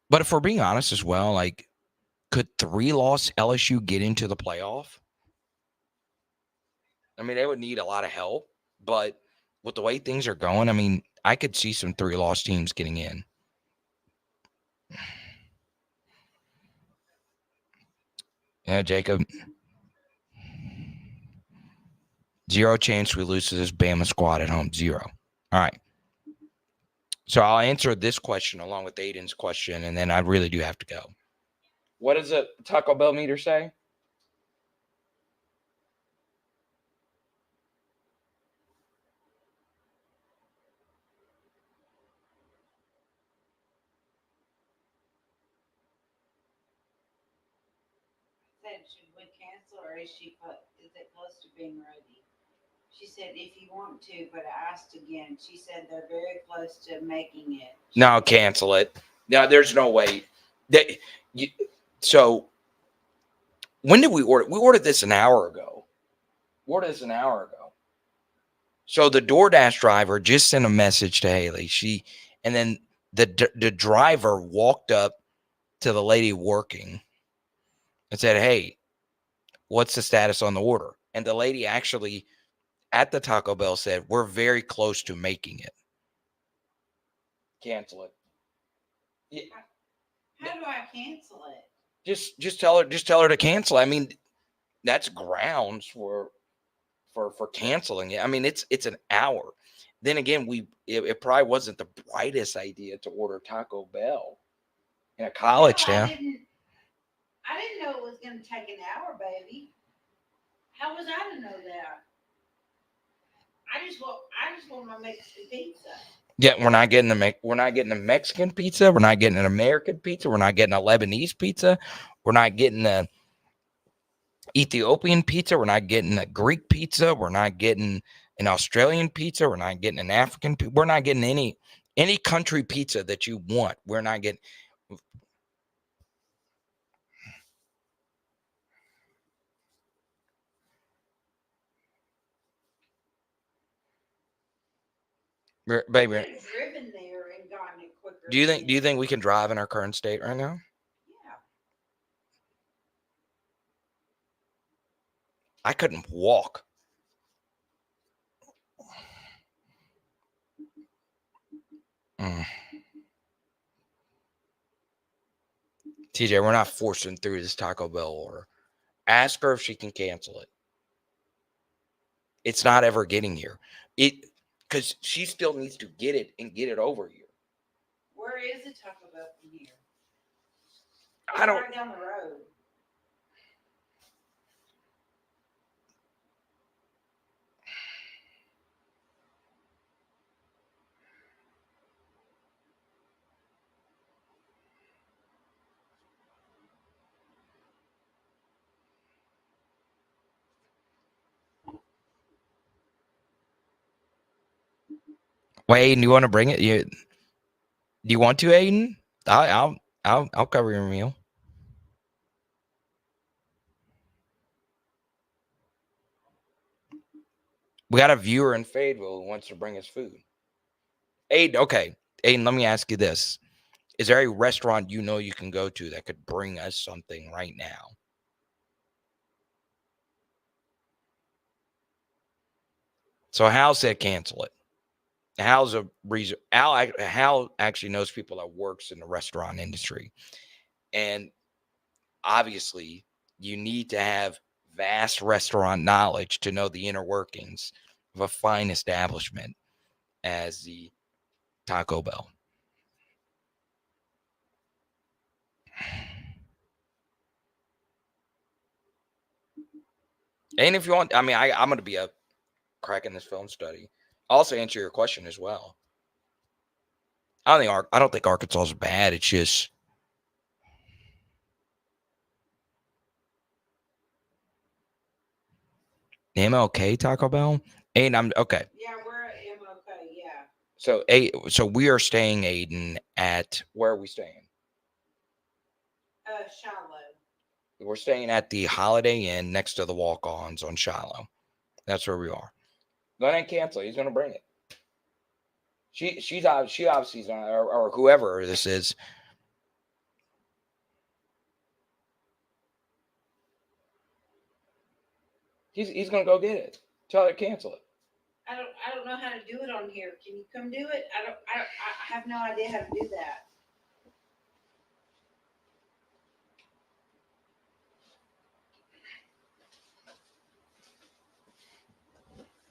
Speaker 1: But if we're being honest as well, like, could 3-loss LSU get into the playoff? I mean, they would need a lot of help, but with the way things are going, I mean, I could see some 3-loss teams getting in. Yeah, Jacob. 0 chance we lose to this Bama squad at home. 0. All right. So I'll answer this question along with Aiden's question, and then I really do have to go. What does the Taco Bell meter say?
Speaker 10: Said, should we cancel or is it close to being ready? She said, if you want to, but I asked again. She said they're very close to making it.
Speaker 1: No, cancel it. No, there's no way. So when did we order? We ordered this an hour ago. So the DoorDash driver just sent a message to Haley. And then the driver walked up to the lady working and said, "Hey, what's the status on the order?" And the lady actually at the Taco Bell said, "We're very close to making it." Cancel it. Yeah.
Speaker 10: How do I cancel it?
Speaker 1: Just tell her to cancel. I mean, that's grounds for canceling it. I mean, it's an hour. Then again, it probably wasn't the brightest idea to order Taco Bell in a college town.
Speaker 10: I didn't know it was going to take an hour, baby. How was I to know that? I just want my Mexican pizza.
Speaker 1: Yeah, we're not getting a Mexican pizza. We're not getting an American pizza. We're not getting a Lebanese pizza. We're not getting a Ethiopian pizza. We're not getting a Greek pizza. We're not getting an Australian pizza. We're not getting an African pizza. We're not getting any country pizza that you want. We're not getting. Baby,
Speaker 10: I could have driven there and gotten it quicker.
Speaker 1: do you think we can drive in our current state right now?
Speaker 10: Yeah.
Speaker 1: I couldn't walk. TJ, we're not forcing through this Taco Bell order. Ask her if she can cancel it. It's not ever getting here. Because she still needs to get it and get it over here.
Speaker 10: Where is the Taco Bell from here?
Speaker 1: I don't.
Speaker 10: Right down the road.
Speaker 1: Wait, Aiden, you want to bring it? Do you want to, Aiden? I'll cover your meal. We got a viewer in Fayetteville who wants to bring us food. Aiden, okay. Aiden, let me ask you this. Is there a restaurant you know you can go to that could bring us something right now? So Hal said cancel it. Hal's a reason. Hal actually knows people that works in the restaurant industry. And obviously, you need to have vast restaurant knowledge to know the inner workings of a fine establishment as the Taco Bell. And if you want, I mean, I'm going to be up cracking this film study. I'll also answer your question as well. I don't think Arkansas is bad. It's just MLK Taco Bell. And I'm okay.
Speaker 10: Yeah, we're at MLK, yeah.
Speaker 1: So we are staying, Aiden, at where are we staying?
Speaker 10: Shiloh.
Speaker 1: We're staying at the Holiday Inn next to the Walk-Ons on Shiloh. That's where we are. Go ahead and cancel. He's gonna bring it. She obviously is not, or whoever this is. He's gonna go get it. Tell her to cancel it.
Speaker 10: I don't know how to do it on here. Can you come do it? I have no idea how to do that.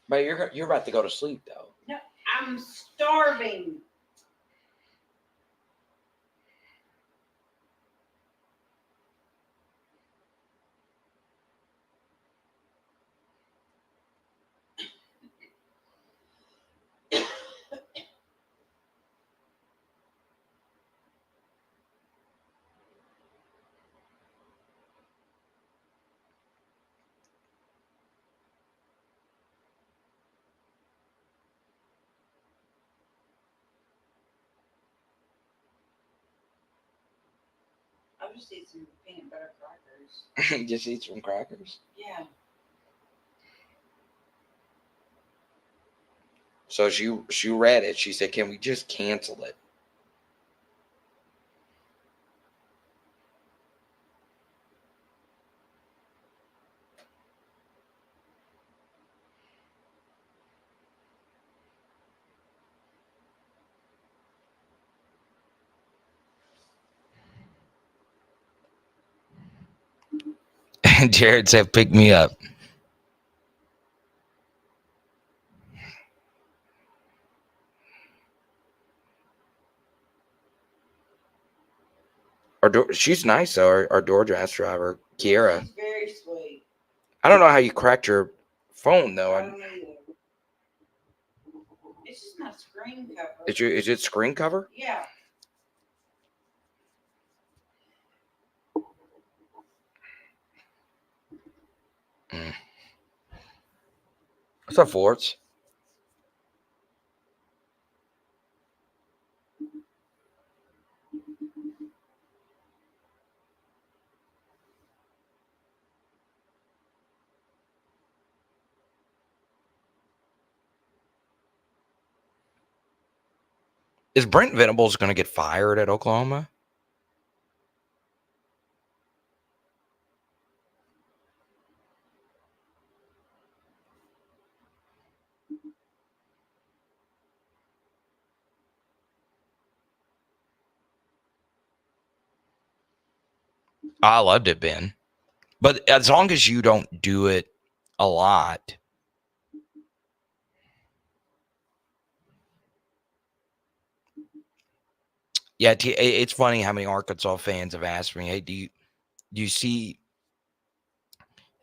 Speaker 1: But you're about to go to sleep though.
Speaker 10: No, I'm starving. I'll just eat some peanut butter crackers.
Speaker 1: Just eat some crackers.
Speaker 10: Yeah.
Speaker 1: So she read it. She said, "Can we just cancel it?" And Jared said, "Pick me up." She's nice though. Our DoorDash driver, Kiera.
Speaker 10: She's very sweet.
Speaker 1: I don't know how you cracked your phone though.
Speaker 10: I don't either. It's just my screen cover.
Speaker 1: Is it screen cover?
Speaker 10: Yeah.
Speaker 1: What's up, Forts? Is Brent Venables going to get fired at Oklahoma? I loved it, Ben. But as long as you don't do it a lot. Yeah, it's funny how many Arkansas fans have asked me, hey, do you see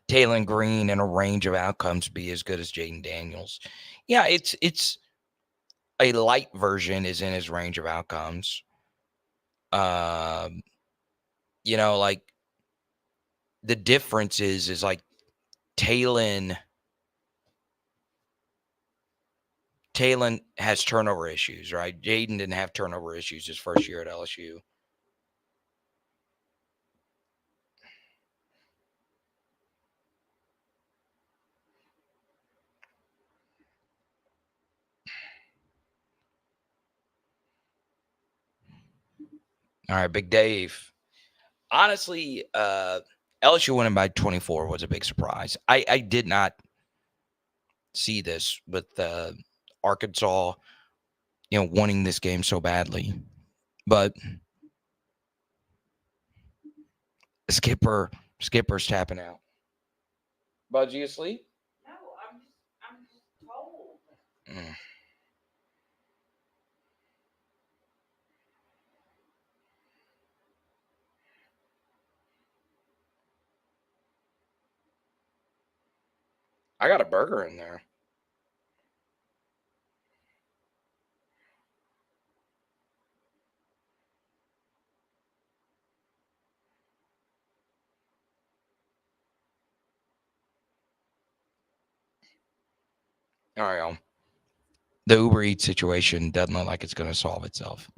Speaker 1: TAYLEN Green in a range of outcomes be as good as Jaden Daniels? Yeah, it's a light version is in his range of outcomes. Like the difference is like TAYLEN has turnover issues, right? Jaden didn't have turnover issues his first year at LSU. All right, Big Dave. Honestly, LSU winning by 24 was a big surprise. I did not see this with Arkansas, wanting this game so badly. But Skipper's tapping out. Bud, you asleep?
Speaker 10: No, I'm just told.
Speaker 1: Mm. I got a burger in there. All right, y'all. The Uber Eats situation doesn't look like it's going to solve itself.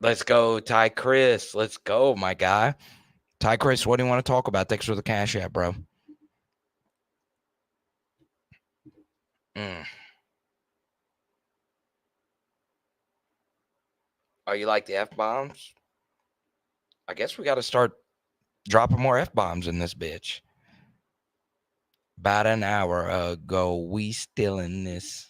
Speaker 1: Let's go, Ty Chris. Let's go, my guy. Ty Chris, what do you want to talk about? Thanks for the cash app, bro. Oh, you like the F-bombs? I guess we got to start dropping more F-bombs in this bitch. About an hour ago, we still in this.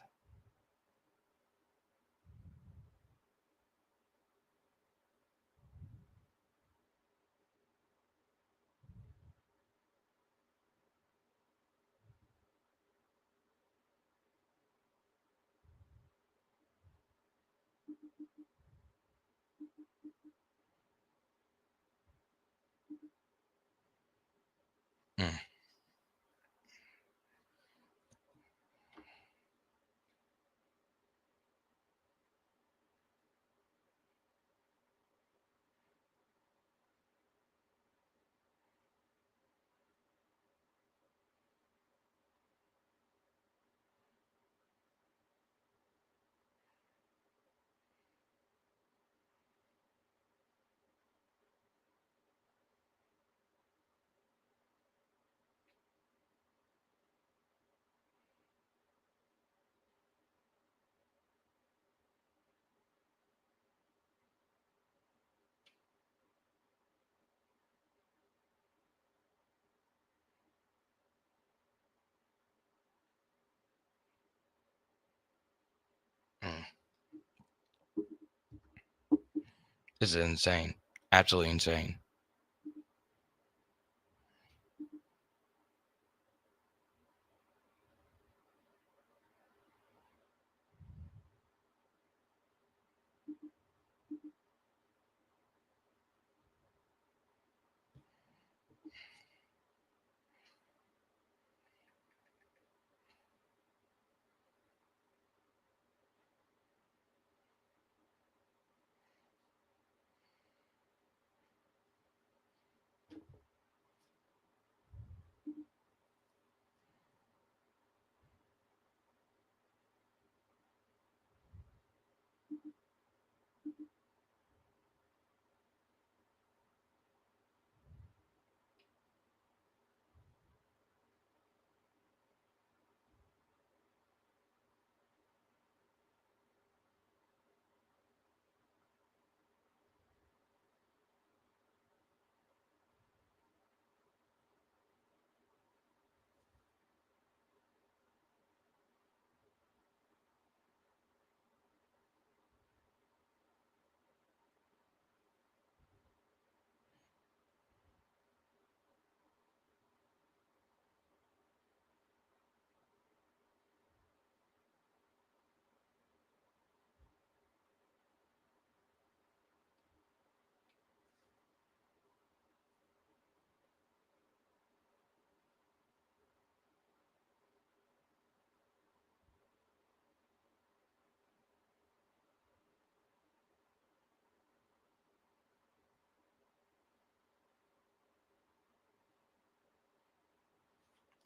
Speaker 1: This is insane. Absolutely insane.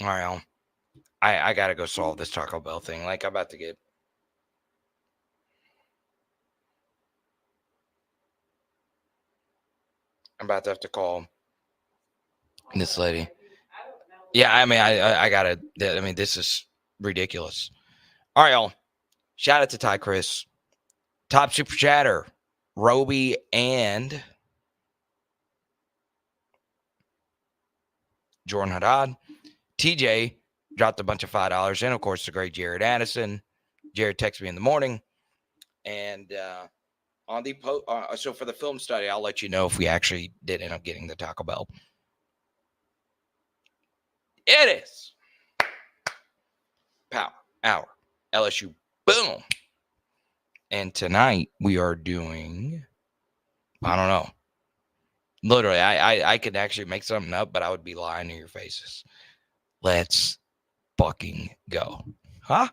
Speaker 1: All right, y'all. I got to go solve this Taco Bell thing. Like, I'm about to have to call this lady. Yeah, I mean, I got to, I mean, this is ridiculous. All right, y'all. Shout out to Ty Chris. Top Super Chatter, Roby and Jordan Haddad. TJ dropped a bunch of $5. And, of course, the great Jared Addison. Jared texted me in the morning. And on the so for the film study, I'll let you know if we actually did end up getting the Taco Bell. It is Power Hour LSU. Boom. And tonight we are doing, I don't know. Literally, I could actually make something up, but I would be lying to your faces. Let's fucking go. Huh?